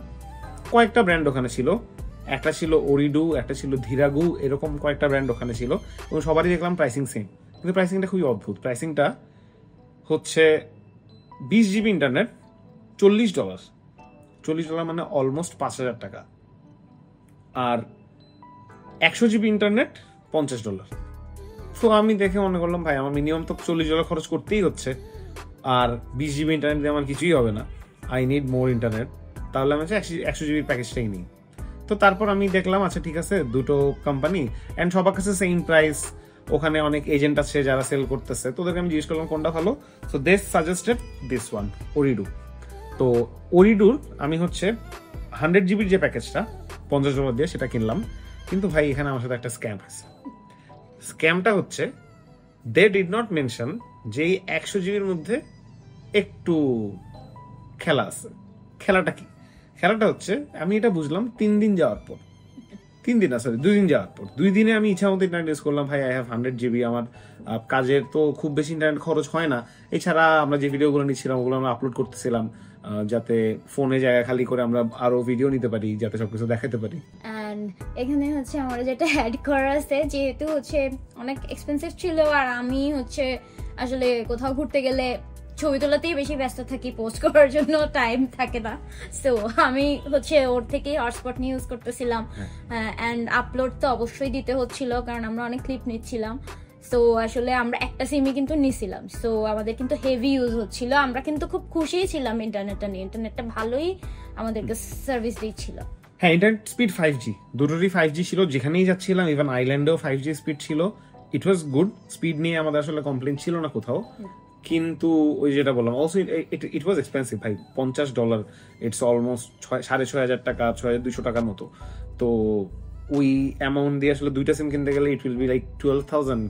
[SPEAKER 2] কয়েকটা ব্র্যান্ড ওখানে ছিল। একটা ছিল ওরিডু, একটা ছিল ধীরাগু, এরকম কয়েকটা ব্র্যান্ড ওখানে ছিল এবং সবারই দেখলাম প্রাইসিং সেম। কিন্তু প্রাইসিংটা খুবই অদ্ভুত। প্রাইসিংটা হচ্ছে 20 GB ইন্টারনেট $40, মানে অলমোস্ট 5,000 টাকা। আর 100 GB ইন্টারনেট $50। সো আমি দেখে মনে করলাম, ভাই আমার মিনিমাম তো $40 খরচ করতেই হচ্ছে, আর 20 GB ইন্টারনেট দিয়ে আমার কিছুই হবে না, আই নিড মোর ইন্টারনেট। তাহলে আমি 100 GB প্যাকেজটাই নিই। তো তারপর আমি দেখলাম আচ্ছা ঠিক আছে, দুটো কোম্পানি অ্যান্ড সবার কাছে সেম প্রাইস, ওখানে অনেক এজেন্ট আছে যারা সেল করতেছে, তোদেরকে আমি জিজ্ঞেস করলাম কোনটা ভালো। So they suggested this one, Ooredoo. তো ওরিডুর আমি 100 GB যে প্যাকেজটা $50 দিয়ে সেটা কিনলাম। কিন্তু ভাই এখানে আমার সাথে একটা স্ক্যাম হয়েছে। স্ক্যামটা হচ্ছে দে ডিড নট মেনশন যে 100 GBর মধ্যে একটু খেলা আছে। খেলাটা কি? খেলাটা হচ্ছে, আমি এটা বুঝলাম 2 দিন যাওয়ার পর। 2 দিন যাওয়ার পর 2 দিনে আমি ইচ্ছা মতো ইন্টারনেট ইউজ করলাম। ভাই আই হ্যাভ 100 GB। আমার কাজের তো খুব বেশি ইন্টারনেট খরচ হয় না। এছাড়া আমরা যে ভিডিওগুলো নিচ্ছিলাম ওগুলো আমরা আপলোড করতেছিলাম, যাতে ফোনে জায়গা খালি করে আমরা আরো ভিডিও নিতে পারি, যাতে সবকিছু দেখাতে পারি।
[SPEAKER 3] অ্যান্ড এখানে আমার যেটা অ্যাড করা আছে, যেহেতু অনেক এক্সপেন্সিভ ছিল, আর আমি আসলে কোথাও ঘুরতে গেলে ছবি তোলাতেই বেশি ব্যস্ত থাকি, পোস্ট করার জন্য টাইম থাকে না। সো আমি ওর থেকেই হটস্পট নিয়ে ইউজ করতেছিলাম। অ্যান্ড আপলোড তো অবশ্যই দিতে হচ্ছিল, কারণ আমরা অনেক ক্লিপ নিচ্ছিলাম। সো আসলে আমরা একটা সিমই কিন্তু নিছিলাম। সো আমাদের কিন্তু হেভি ইউজ হচ্ছিল। আমরা কিন্তু খুব খুশিই ছিলাম ইন্টারনেটটা নিয়ে। ইন্টারনেটটা ভালোই আমাদেরকে সার্ভিস দিচ্ছিল।
[SPEAKER 2] হ্যাঁ, ইন্টারনেট স্পিড 5G, দুটোরই 5G ছিল। যেখানেই যাচ্ছিলাম, ইভেন আইল্যান্ডেও 5G স্পিড ছিল। It was good. স্পিড নিয়ে আমাদের আসলে কমপ্লেন ছিল না কোথাও। কিন্তু ওই যেটা বললাম, অলসো ইট ওয়াজ এক্সপেন্সিভ ভাই। $50, ইটস অলমোস্ট 6,500 টাকা, 6,200 টাকার মতো। তো ওই অ্যামাউন্ট দিয়ে আসলে দুইটা সিম কিনতে গেলে it will be like 12,000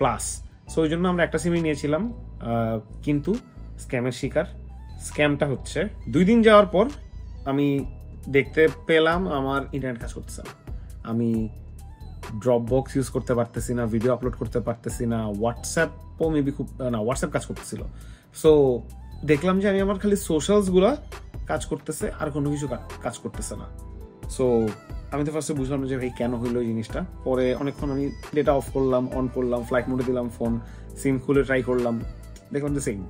[SPEAKER 2] plus. So ওই জন্য আমরা একটা সিমই নিয়েছিলাম। কিন্তু স্ক্যামের শিকার। স্ক্যামটা হচ্ছে 2 দিন যাওয়ার পর আমি দেখতে পেলাম আমার ইন্টারনেট কাজ করতেছে না। আমি ড্রপবক্স ইউজ করতে পারতেছি না, ভিডিও আপলোড করতে পারতেছি না, হোয়াটসঅ্যাপও মেবি হোয়াটসঅ্যাপ কাজ করতেছিল। সো দেখলাম যে আমি আমার খালি সোশ্যালসগুলো কাজ করতেছে, আর কোনো কিছু কাজ করতেছে না। সো আমি তো ফার্স্টে বুঝলাম যে ভাই কেন হইলো এই জিনিসটা। পরে অনেকক্ষণ আমি ডেটা অফ করলাম, অন করলাম, ফ্লাইট মোডে দিলাম ফোন, সিম খুলে ট্রাই করলাম, দেখলাম যে সেম।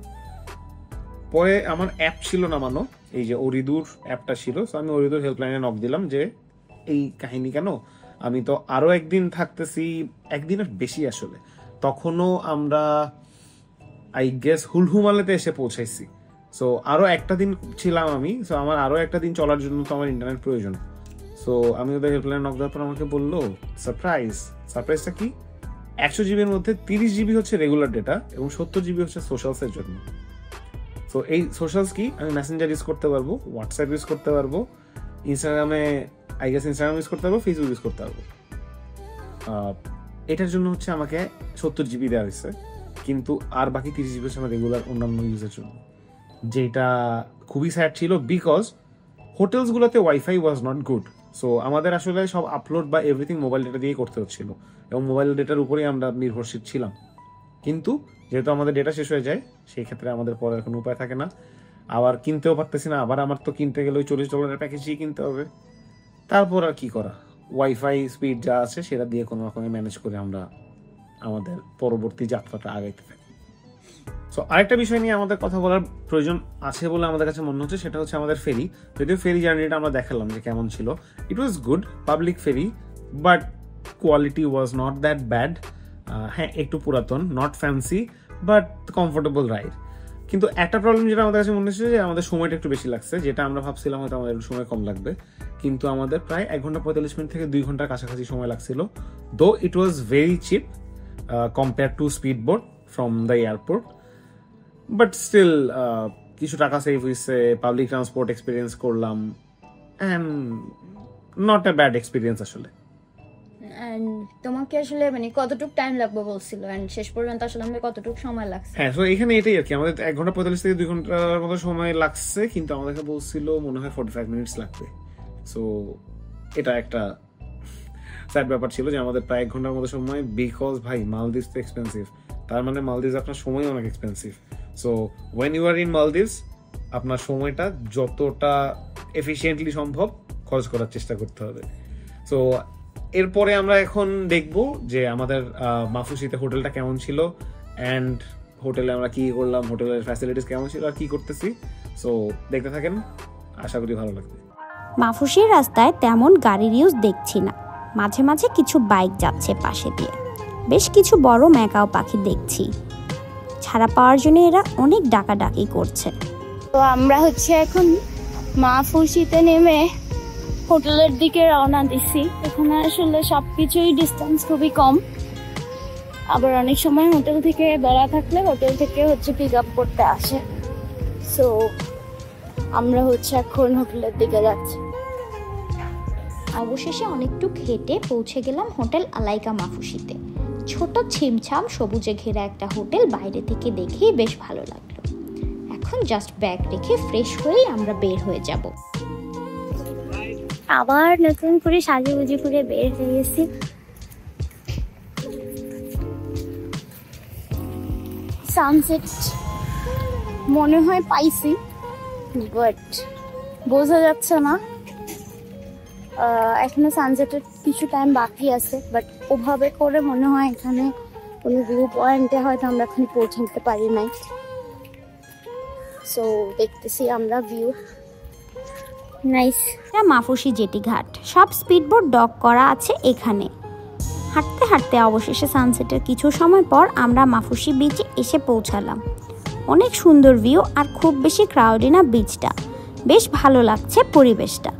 [SPEAKER 2] পরে আমার অ্যাপ ছিল নামানো, এই যে ওরিদুর অ্যাপটা ছিল। সো আমি ওরিদুর হেল্পলাইনে নক দিলাম যে এই কাহিনী কেন। আমি তো আরো একদিন থাকতেছি, একদিনের বেশি আসলে। তখনও আমরা আই গেস হুলহুমালেতে এসে পৌঁছাইছি। সো আরো একটা দিন ছিলাম আমি, সো আমার আরো একটা দিন চলার জন্য তো আমার ইন্টারনেট প্রয়োজন। সো আমি ওদের হেল্পলাইন নক দেওয়ার পর আমাকে বললো সারপ্রাইজটা কি, 100 জিবির মধ্যে 30 জিবি হচ্ছে রেগুলার ডেটা এবং 70 জিবি হচ্ছে সোশ্যালসের জন্য। সো এই সোশ্যালস কি, আমি মেসেঞ্জার ইউজ করতে পারবো, হোয়াটসঅ্যাপ ইউজ করতে পারবো, ইনস্টাগ্রাম ইউজ করতে পারবো, ফেসবুক ইউজ করতে পারবো। এটার জন্য হচ্ছে আমাকে 70 জিবি দেওয়া হয়েছে, কিন্তু আর বাকি 30 জিবি হচ্ছে আমার রেগুলার অন্যান্য ইউজের জন্য, যেটা খুবই স্যাড ছিল বিকজ হোটেলসগুলোতে wifi was not good. So আমাদের আসলে সব আপলোড বা এভরিথিং মোবাইল ডেটা দিয়েই করতে হচ্ছিল এবং মোবাইল ডেটার উপরেই আমরা নির্ভরশীল ছিলাম। কিন্তু যেহেতু আমাদের ডেটা শেষ হয়ে যায়, সেই ক্ষেত্রে আমাদের পরে কোনো উপায় থাকে না, আবার কিনতেও পারতেছি না, আবার আমার তো কিনতে গেলে ওই $40 প্যাকেজই কিনতে হবে। তারপর আর কি করা, ওয়াইফাই স্পিড যা আছে সেটা দিয়ে কোনো রকমে ম্যানেজ করে আমরা আমাদের পরবর্তী যাত্রাটা আগাইতে থাকি। সো আরেকটা বিষয় নিয়ে আমাদের কথা বলার প্রয়োজন আছে বলে আমাদের কাছে মনে হচ্ছে, সেটা হচ্ছে আমাদের ফেরি। যদিও ফেরি জার্নিটা আমরা দেখালাম যে কেমন ছিল, it was good, public ferry, but quality was not that bad. হ্যাঁ, একটু পুরাতন, not fancy, but comfortable ride. কিন্তু একটা প্রবলেম যেটা আমাদের কাছে মনে হচ্ছে যে আমাদের সময়টা একটু বেশি লাগছে, যেটা আমরা ভাবছিলাম হয়তো আমাদের সময় কম লাগবে, কিন্তু আমাদের প্রায় 1 ঘন্টা 45 মিনিট থেকে 2 ঘন্টার কাছাকাছি সময় লাগছিল। Though it was very cheap compare to speed boat from the airport, but still কিছু টাকা সেভ হয়েছে, পাবলিক ট্রান্সপোর্ট এক্সপিরিয়েন্স করলাম, and not a bad experience আসলে।
[SPEAKER 1] তোমাকে আসলে মানে কতটুকু টাইম লাগবে বলছিল, এন্ড শেষ পর্যন্ত আসলে আমাদের কতটুকু সময় লাগছে?
[SPEAKER 2] হ্যাঁ, তো এখানে এটাই আর কি, আমাদের 1 ঘন্টা 45 থেকে 2 ঘন্টার মতো সময় লাগছে, কিন্তু আমাদেরকে বলছিল মনে হয় 45 মিনিটস লাগবে। সো এটা একটা স্যাড ব্যাপার ছিল যে আমাদের প্রায় 1 ঘন্টার মতো সময়, বিকজ ভাই মালদ্বীপস তো এক্সপেন্সিভ, তার মানে মালদ্বীপস আপনার সময় অনেক expensive. So when you are in Maldives, আপনার সময়টা যতটা এফিসিয়েন্টলি সম্ভব খরচ করার চেষ্টা করতে হবে। সো এরপরে আমরা এখন দেখবো যে আমাদের মাফুসিতে হোটেলটা কেমন ছিল, অ্যান্ড হোটেলে আমরা কি করলাম, হোটেলের ফ্যাসিলিটিস কেমন ছিল আর কি করতেছি। সো দেখতে থাকেন, আশা করি ভালো লাগবে।
[SPEAKER 3] মাফুসির রাস্তায় তেমন গাড়ির ইউজ দেখছি না, মাঝে মাঝে কিছু বাইক যাচ্ছে পাশে দিয়ে, বেশ কিছু বড় ম্যাকাও পাখি দেখছি। ছাড়া পাওয়ার জন্য এরা অনেক ডাকাডাকি করছে।
[SPEAKER 1] তো আমরা হচ্ছে এখন মাফুসিতে নেমে হোটেলের দিকে রওনা দিছি। এখানে আসলে সবকিছুই ডিস্টেন্স খুবই কম, আবার অনেক সময় হোটেল থেকে বেড়া থাকলে হোটেল থেকে হচ্ছে পিক আপ করতে আসে। সো আমরা হচ্ছে এখন হোটেলের দিকে যাচ্ছি।
[SPEAKER 3] অবশেষে অনেকটুক হেঁটে পৌঁছে গেলাম হোটেল আলাইকা মাফুসিতে। ছোট ছিমছাম সবুজে ঘেরা একটা হোটেল, বাইরে থেকে দেখেই বেশ ভালো লাগলো। এখন জাস্ট ব্যাগ রেখে ফ্রেশ হয়েই আমরা বের হয়ে যাব।
[SPEAKER 1] আবার নতুন করে সাজুগুজু করে বের হয়ে গেছি। সানসেট মনে হয় পাইছি, বাট বোঝা যাচ্ছে না। এখনো সানসেটের কিছু টাইম বাকি আছে, বাট ওভাবে করে মনে হয় এখানে কোনো ভিউ পয়েন্টে হয়তো আমরা এখন পৌঁছাতে পারি নাই। সো দেখতেছি আমরা ভিউ। নাইস।
[SPEAKER 3] এটা মাফুসি জেটি ঘাট, সব স্পিডবোট ডক করা আছে এখানে। হাঁটতে হাঁটতে অবশেষে সানসেটের কিছু সময় পর আমরা মাফুসি বিচে এসে পৌঁছালাম। অনেক সুন্দর ভিউ আর খুব বেশি ক্রাউডি না বিচটা, বেশ ভালো লাগছে পরিবেশটা।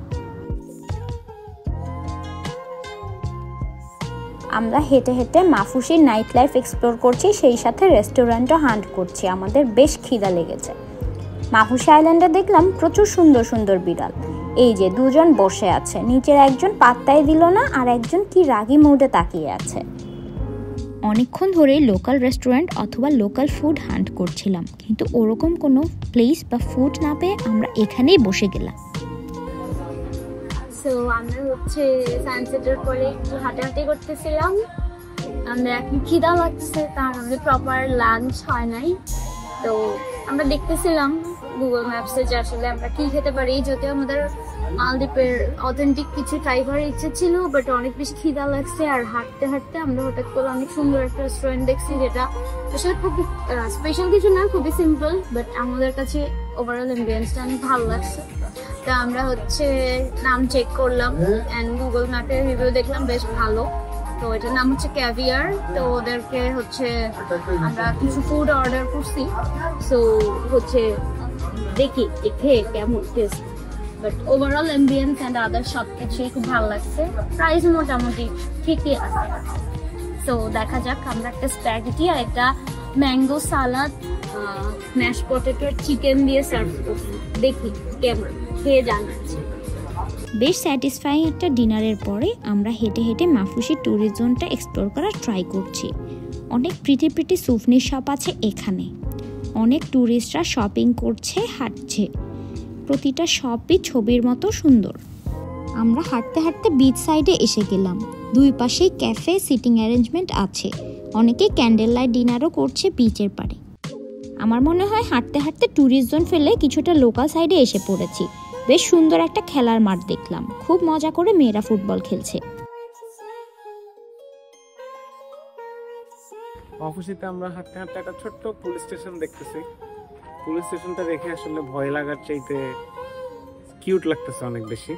[SPEAKER 3] আমরা হেঁটে হেঁটে মাফুসির নাইট লাইফ এক্সপ্লোর করছি, সেই সাথে রেস্টুরেন্টও হান্ট করছি। আমাদের বেশ খিদা লেগেছে। মাফুসি আইল্যান্ডে দেখলাম প্রচুর সুন্দর সুন্দর বিড়াল। এই যে 2 জন বসে আছে, নিচের একজন পাত্তাই দিল না, আর একজন কি রাগি মুডে তাকিয়ে আছে। অনেকক্ষণ ধরেই লোকাল রেস্টুরেন্ট অথবা লোকাল ফুড হান্ট করছিলাম, কিন্তু ওরকম কোনো প্লেস বা ফুড না পেয়ে আমরা এখানেই বসে গেলাম।
[SPEAKER 1] সো আমরা হচ্ছে সানসেটের পরে একটু হাঁটাহাঁটি করতেছিলাম। আমরা এখন খিদা লাগছে, কারণ আমাদের প্রপার লাঞ্চ হয় নাই। তো আমরা দেখতেছিলাম গুগল ম্যাপসে যে আসলে আমরা কি খেতে পারি, যদিও আমাদের মালদ্বীপের অথেন্টিক কিছু ট্রাই করার ইচ্ছে ছিল, বাট অনেক বেশি খিদা লাগছে। আর হাঁটতে হাঁটতে আমরা হঠাৎ করে অনেক সুন্দর একটা রেস্টুরেন্ট দেখছি, যেটা আসলে খুব স্পেশাল কিছু না, খুবই সিম্পল, বাট আমাদের কাছে ওভারঅল অ্যাম্বিয়েন্সটা অনেক ভালো লাগছে। তা আমরা হচ্ছে নাম চেক করলাম, অ্যান্ড গুগল ম্যাপের রিভিউ দেখলাম বেশ ভালো। তো এটার নাম হচ্ছে ক্যাভিয়ার। তো ওদেরকে হচ্ছে আমরা কিছু ফুড অর্ডার করছি, সো হচ্ছে দেখি খেয়ে কেমন test, but overall ambience and other সব কিছুই খুব ভালো লাগছে। প্রাইস মোটামুটি ঠিকই আছে। তো দেখা যাক, আমরা একটা স্প্যাগেটি আর একটা ম্যাঙ্গো সালাদ ম্যাশ পটেটো চিকেন দিয়ে সার্ভ করছি, দেখি কেমন, খেয়ে জানাচ্ছি।
[SPEAKER 3] বেশ স্যাটিসফাইং একটা ডিনারের পরে আমরা হেঁটে হেঁটে মাফুসি ট্যুরিস্ট জোনটা এক্সপ্লোর করার ট্রাই করছি। অনেক প্রিটি সুভনির শপ আছে এখানে, অনেক ট্যুরিস্টরা শপিং করছে, হাঁটছে, প্রতিটা শপই ছবির মতো সুন্দর। আমরা হাঁটতে হাঁটতে বিচ সাইডে এসে গেলাম। দুই পাশেই ক্যাফে, সিটিং অ্যারেঞ্জমেন্ট আছে, অনেকেই ক্যান্ডেল লাইট ডিনারও করছে বিচের পাড়ে। আমার মনে হয় হাঁটতে হাঁটতে ট্যুরিস্ট জোন ফেলে কিছুটা লোকাল সাইডে এসে পড়েছি। বেশ সুন্দর একটা খেলার মাঠ দেখলাম, খুব মজা করে মেয়েরা ফুটবল খেলছে।
[SPEAKER 4] অফিসিতে আমরা হাঁটতে হাঁটতে একটা ছোট্ট পুলিশ স্টেশন দেখতেছি। পুলিশ স্টেশনটা দেখে আসলে ভয় লাগার চাইতে কিউট লাগতেছে অনেক বেশি।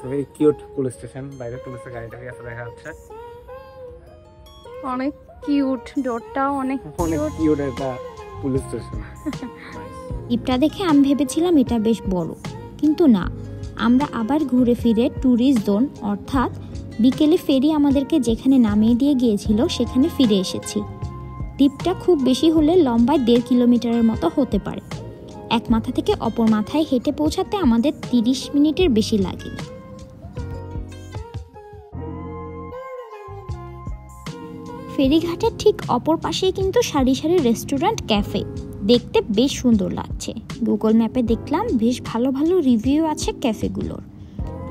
[SPEAKER 4] Very cute police station. বাইরে পুলিশের গাড়ি টাড়ি আছে দেখা যাচ্ছে,
[SPEAKER 1] অনেক কিউট, ডোরটাও অনেক
[SPEAKER 4] কিউট একটা পুলিশ স্টেশন।
[SPEAKER 3] দ্বীপটা দেখে আমি ভেবেছিলাম এটা বেশ বড়, কিন্তু না, আমরা আবার ঘুরে ফিরে ট্যুরিস্ট জোন অর্থাৎ বিকেলে ফেরি আমাদেরকে যেখানে নামিয়ে দিয়ে গিয়েছিল সেখানে ফিরে এসেছি। দ্বীপটা খুব বেশি হলে লম্বায় 1.5 কিলোমিটারের মতো হতে পারে। এক মাথা থেকে অপর মাথায় হেঁটে পৌঁছাতে আমাদের 30 মিনিটের বেশি লাগেনি। ফেরিঘাটের ঠিক অপর পাশেই কিন্তু সারি সারি রেস্টুরেন্ট, ক্যাফে, দেখতে বেশ সুন্দর লাগছে। গুগল ম্যাপে দেখলাম বেশ ভালো ভালো রিভিউ আছে ক্যাফেগুলোর।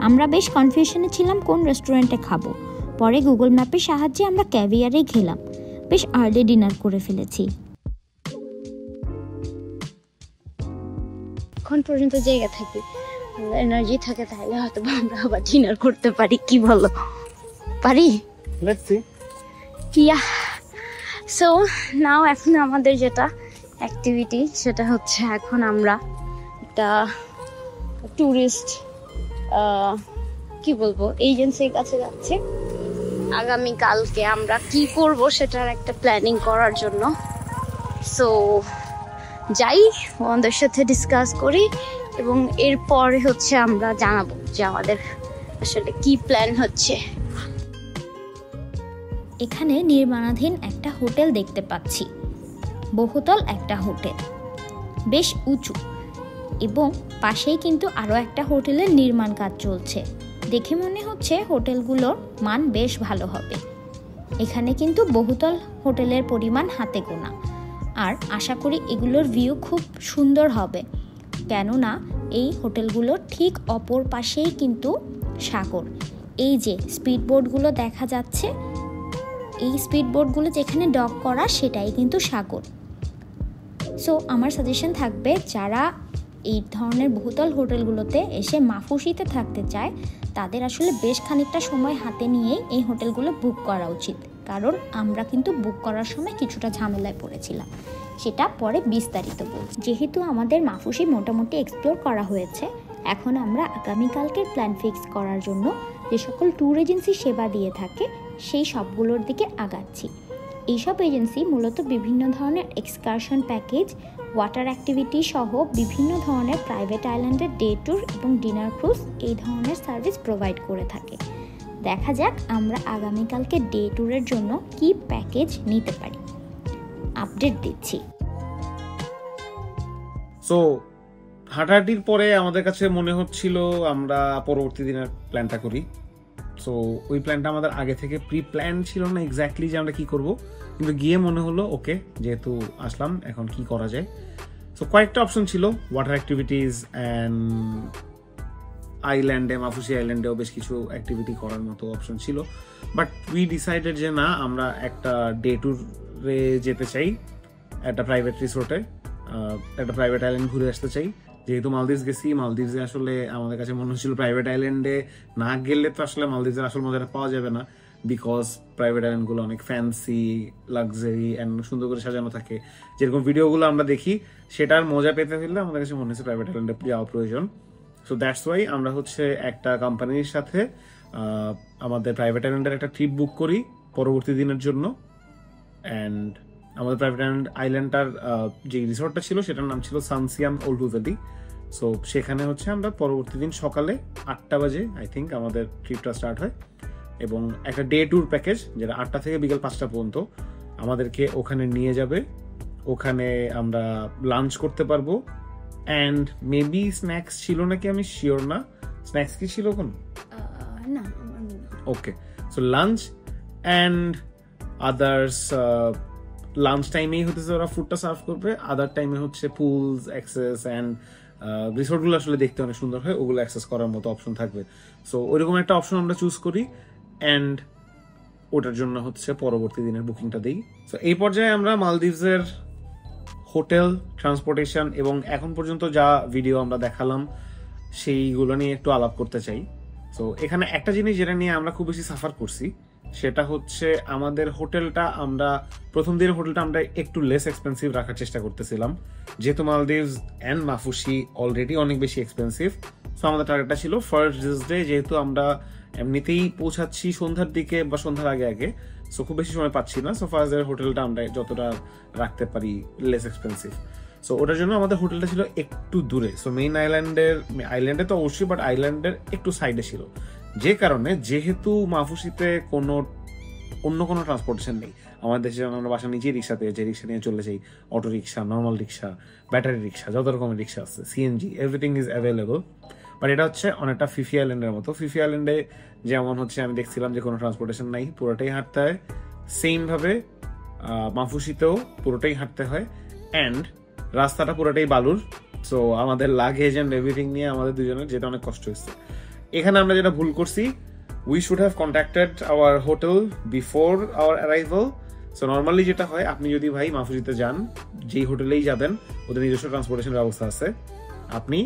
[SPEAKER 3] আমরা বেশ কনফিউশনে ছিলাম কোন রেস্টুরেন্টে খাবো, পরে গুগল ম্যাপের সাহায্যে আমরা ক্যাভিয়ারেই খেলাম। বেশ আর্লি ডিনার করে ফেলেছি।
[SPEAKER 1] এখন পর্যন্ত জায়গা থাকি, এনার্জি থাকে, তাহলে হয়তো আমরা আবার ডিনার করতে পারি। কি বলো, পারি?
[SPEAKER 4] Let's see.
[SPEAKER 1] Yeah, so now এখন আমাদের যেটা অ্যাক্টিভিটি সেটা হচ্ছে এখন আমরা একটা ট্যুরিস্ট কি বলবো এজেন্সির কাছে যাচ্ছি। আগামীকালকে আমরা কি করব সেটার একটা প্ল্যানিং করার জন্য। সো যাই, ওদের সাথে ডিসকাস করি এবং এরপরে হচ্ছে আমরা জানাবো যে আমাদের আসলে কি প্ল্যান হচ্ছে।
[SPEAKER 3] এখানে নির্মাণাধীন একটা হোটেল দেখতে পাচ্ছি, বহুতল একটা হোটেল, বেশ উঁচু, এবং পাশেই কিন্তু আরও একটা হোটেলের নির্মাণ কাজ চলছে। দেখে মনে হচ্ছে হোটেলগুলোর মান বেশ ভালো হবে। এখানে কিন্তু বহুতল হোটেলের পরিমাণ হাতে গোনা, আর আশা করি এগুলোর ভিউ খুব সুন্দর হবে, কেননা এই হোটেলগুলোর ঠিক অপর পাশেই কিন্তু সাগর। এই যে স্পিডবোটগুলো দেখা যাচ্ছে, এই স্পিডবোটগুলো যেখানে ডক করা সেটাই কিন্তু সাগর। সো আমার সাজেশন থাকবে, যারা এই ধরনের বহুতল হোটেলগুলোতে এসে মাফুসিতে থাকতে চায় তাদের আসলে বেশ খানিকটা সময় হাতে নিয়েই এই হোটেলগুলো বুক করা উচিত, কারণ আমরা কিন্তু বুক করার সময় কিছুটা ঝামেলায় পড়েছিলাম, সেটা পরে বিস্তারিত বলব। যেহেতু আমাদের মাফুসি মোটামুটি এক্সপ্লোর করা হয়েছে, এখন আমরা আগামীকালকের প্ল্যান ফিক্স করার জন্য যে সকল ট্যুর এজেন্সি সেবা দিয়ে থাকে সেই সবগুলোর দিকে আগাচ্ছি। এইসব এজেন্সি মূলত বিভিন্ন ধরনের এক্সকারশন প্যাকেজ, ওয়াটার অ্যাক্টিভিটি সহ বিভিন্ন ধরনের প্রাইভেট আইল্যান্ডের ডে ট্যুর এবং ডিনার ক্রুজ এই ধরনের সার্ভিস প্রোভাইড করে থাকে। দেখা যাক আমরা আগামীকালকে ডে ট্যুরের জন্য কি প্যাকেজ নিতে পারি, আপডেট দিচ্ছি।
[SPEAKER 2] সো হাঁটাহাঁটির পরে আমাদের কাছে মনে হচ্ছিল আমরা পরবর্তী দিনের প্ল্যানটা করি। সো ওই প্ল্যানটা আমাদের আগে থেকে প্রি প্ল্যান ছিল না এক্স্যাক্টলি যে আমরা কি করব, কিন্তু গিয়ে মনে হলো ওকে, যেহেতু আসলাম এখন কি করা যায়। সো কয়েকটা অপশন ছিল, ওয়াটার অ্যাক্টিভিটিস অ্যান্ড আইল্যান্ডে, মাফুসি আইল্যান্ডেও বেশ কিছু অ্যাক্টিভিটি করার মতো অপশন ছিল, বাট উই ডিসাইডেড যে না, আমরা একটা ডে ট্যুরে যেতে চাই, একটা প্রাইভেট রিসোর্টে, একটা প্রাইভেট আইল্যান্ড ঘুরে আসতে চাই। যেহেতু মালদ্বীপ গেছি, মালদ্বীপে আসলে আমাদের কাছে মনে হচ্ছিল প্রাইভেট আইল্যান্ডে না গেলে তো আসলে মালদ্বীপের আসল মজাটা পাওয়া যাবে না, বিকজ প্রাইভেট আইল্যান্ডগুলো অনেক ফ্যান্সি, লাক্সারি অ্যান্ড সুন্দর করে সাজানো থাকে। যেরকম ভিডিওগুলো আমরা দেখি সেটার মজা পেতে হলে আমাদের কাছে মনে হচ্ছে প্রাইভেট আইল্যান্ডে যাওয়া প্রয়োজন। সো দ্যাটস ওয়াই আমরা হচ্ছে একটা কোম্পানির সাথে আমাদের প্রাইভেট আইল্যান্ডের একটা ট্রিপ বুক করি পরবর্তী দিনের জন্য। অ্যান্ড আমাদের প্রাইভেট আইল্যান্ডটার যে রিসর্টটা ছিল সেটার নাম ছিল সানসিয়াম ওল্ড হুজালি। সো সেখানে হচ্ছে আমরা পরবর্তী দিন সকালে 8টা বাজে আই থিঙ্ক আমাদের ট্রিপটা স্টার্ট হয়, এবং একটা ডে ট্যুর প্যাকেজ যেটা 8টা থেকে বিকেল 5টা পর্যন্ত আমাদেরকে ওখানে নিয়ে যাবে। ওখানে আমরা লাঞ্চ করতে পারবো, অ্যান্ড মেবি স্ন্যাক্স ছিল নাকি আমি শিওর না। স্ন্যাক্স কি ছিল কোন?
[SPEAKER 3] না,
[SPEAKER 2] okay, so lunch and others. Lunch টাইমেই হতেছে ওরা ফুডটা সার্ভ করবে, আদার টাইমে হচ্ছে পুলস অ্যাক্সেস অ্যান্ড রিসোর্টগুলো আসলে দেখতে অনেক সুন্দর হয়, ওগুলো অ্যাক্সেস করার মতো অপশন থাকবে। সো ওইরকম একটা অপশন আমরা চুজ করি, অ্যান্ড ওটার জন্য হচ্ছে পরবর্তী দিনের বুকিংটা দিই। সো এই পর্যায়ে আমরা মালদ্বীপসের হোটেল, ট্রান্সপোর্টেশন এবং এখন পর্যন্ত যা ভিডিও আমরা দেখালাম সেইগুলো নিয়ে একটু আলাপ করতে চাই। সো এখানে একটা জিনিস যেটা নিয়ে আমরা খুব বেশি সাফার করছি সেটা হচ্ছে আমাদের হোটেলটা। আমরা প্রথম দিনের হোটেলটা আমরা একটু লেস এক্সপেন্সিভ রাখার চেষ্টা করতেছিলাম, যেহেতু মালদ্বীপস অ্যান্ড মাফুসি অলরেডি অনেক বেশি এক্সপেন্সিভ। সো আমাদের টার্গেটটা ছিল ফার্স্ট ডে, যেহেতু আমরা এমনিতেই পৌঁছাচ্ছি সন্ধ্যার দিকে বা সন্ধ্যার আগে আগে, সো খুব বেশি সময় পাচ্ছি না। সো ফার্স্ট ডে হোটেলটা আমরা যতটা রাখতে পারি লেস এক্সপেন্সিভ। সো ওটার জন্য আমাদের হোটেলটা ছিল একটু দূরে। সো মেইন আইল্যান্ডে তো অবশ্যই, বাট আইল্যান্ডের একটু সাইডে ছিল, যে কারণে যেহেতু মাফুসিতে অন্য কোনো ট্রান্সপোর্টেশন নেই। আমাদের দেশে আমরা বাসা নিজেই রিক্সা পেয়ে যাই, রিক্সা নিয়ে চলে যাই, অটো রিক্সা, নর্মাল রিক্সা, ব্যাটারি রিক্সা, যত রকমের রিক্সা আছে, CNG, everything is available. But এটা হচ্ছে অনেকটা ফিফি আইল্যান্ডের মতো। ফিফি আইল্যান্ডে যেমন হচ্ছে আমি দেখছিলাম যে কোনো ট্রান্সপোর্টেশন নাই, পুরোটাই হাঁটতে হয়। সেম ভাবে মাফুসিতেও পুরোটাই হাঁটতে হয়, অ্যান্ড রাস্তাটা পুরোটাই বালুর। সো আমাদের লাগেজ অ্যান্ড এভরিথিং নিয়ে আমাদের দুজনের যেতে অনেক কষ্ট হচ্ছে। এখানে আমরা যেটা ভুল করছি, we should have contacted hour hotel before hour arrival. So normally যেটা হয়, আপনি যদি ভাই মাফুসিতে যান, যেই হোটেলেই যাবেন ওদের নিজস্ব ট্রান্সপোর্টেশন ব্যবস্থা আছে, আপনি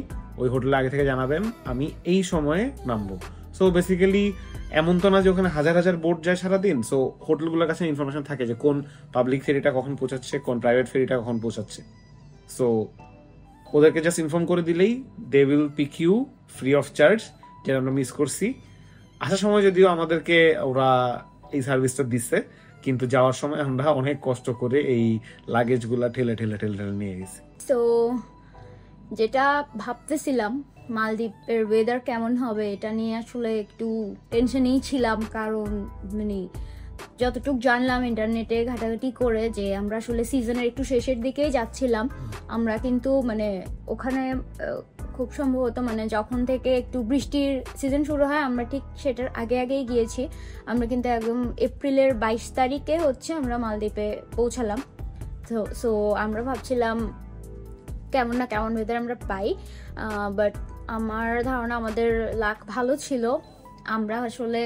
[SPEAKER 2] ওই হোটেলে আগে থেকে জানাবেন আমি এই সময়ে নামবো। সো বেসিক্যালি এমন তো না যে ওখানে হাজার হাজার বোট যায় সারাদিন। সো হোটেলগুলোর কাছে ইনফরমেশন থাকে যে কোন পাবলিক ফেরিটা কখন পৌঁছাচ্ছে, কোন প্রাইভেট ফেরিটা কখন পৌঁছাচ্ছে। সো ওদেরকে জাস্ট ইনফর্ম করে দিলেই they will pick you free of charge, যেটা আমরা মিস করছি। আসার সময় যদিও আমাদেরকে ওরা এই সার্ভিসটা দিচ্ছে, কিন্তু যাওয়ার সময় আমরা অনেক কষ্ট করে এই লাগেজগুলা ঠেলে ঠেলে ঠেলে ঠেলে নিয়ে গেছি।
[SPEAKER 3] তো যেটা ভাবতেছিলাম মালদ্বীপের ওয়েদার কেমন হবে এটা নিয়ে আসলে একটু টেনশনেই ছিলাম, কারণ মানে যতটুকু জানলাম ইন্টারনেটে ঘাটাঘাটি করে যে আমরা আসলে সিজনের একটু শেষের দিকেই যাচ্ছিলাম। আমরা কিন্তু মানে ওখানে খুব সম্ভবত মানে যখন থেকে একটু বৃষ্টির সিজন শুরু হয় আমরা ঠিক সেটার আগেই গিয়েছি। আমরা কিন্তু একদম এপ্রিলের 22 তারিখে হচ্ছে আমরা মালদ্বীপে পৌঁছালাম। সো আমরা ভাবছিলাম কেমন না কেমন ওয়েদার আমরা পাই, বাট আমার ধারণা আমাদের লাক ভালো ছিল। আমরা আসলে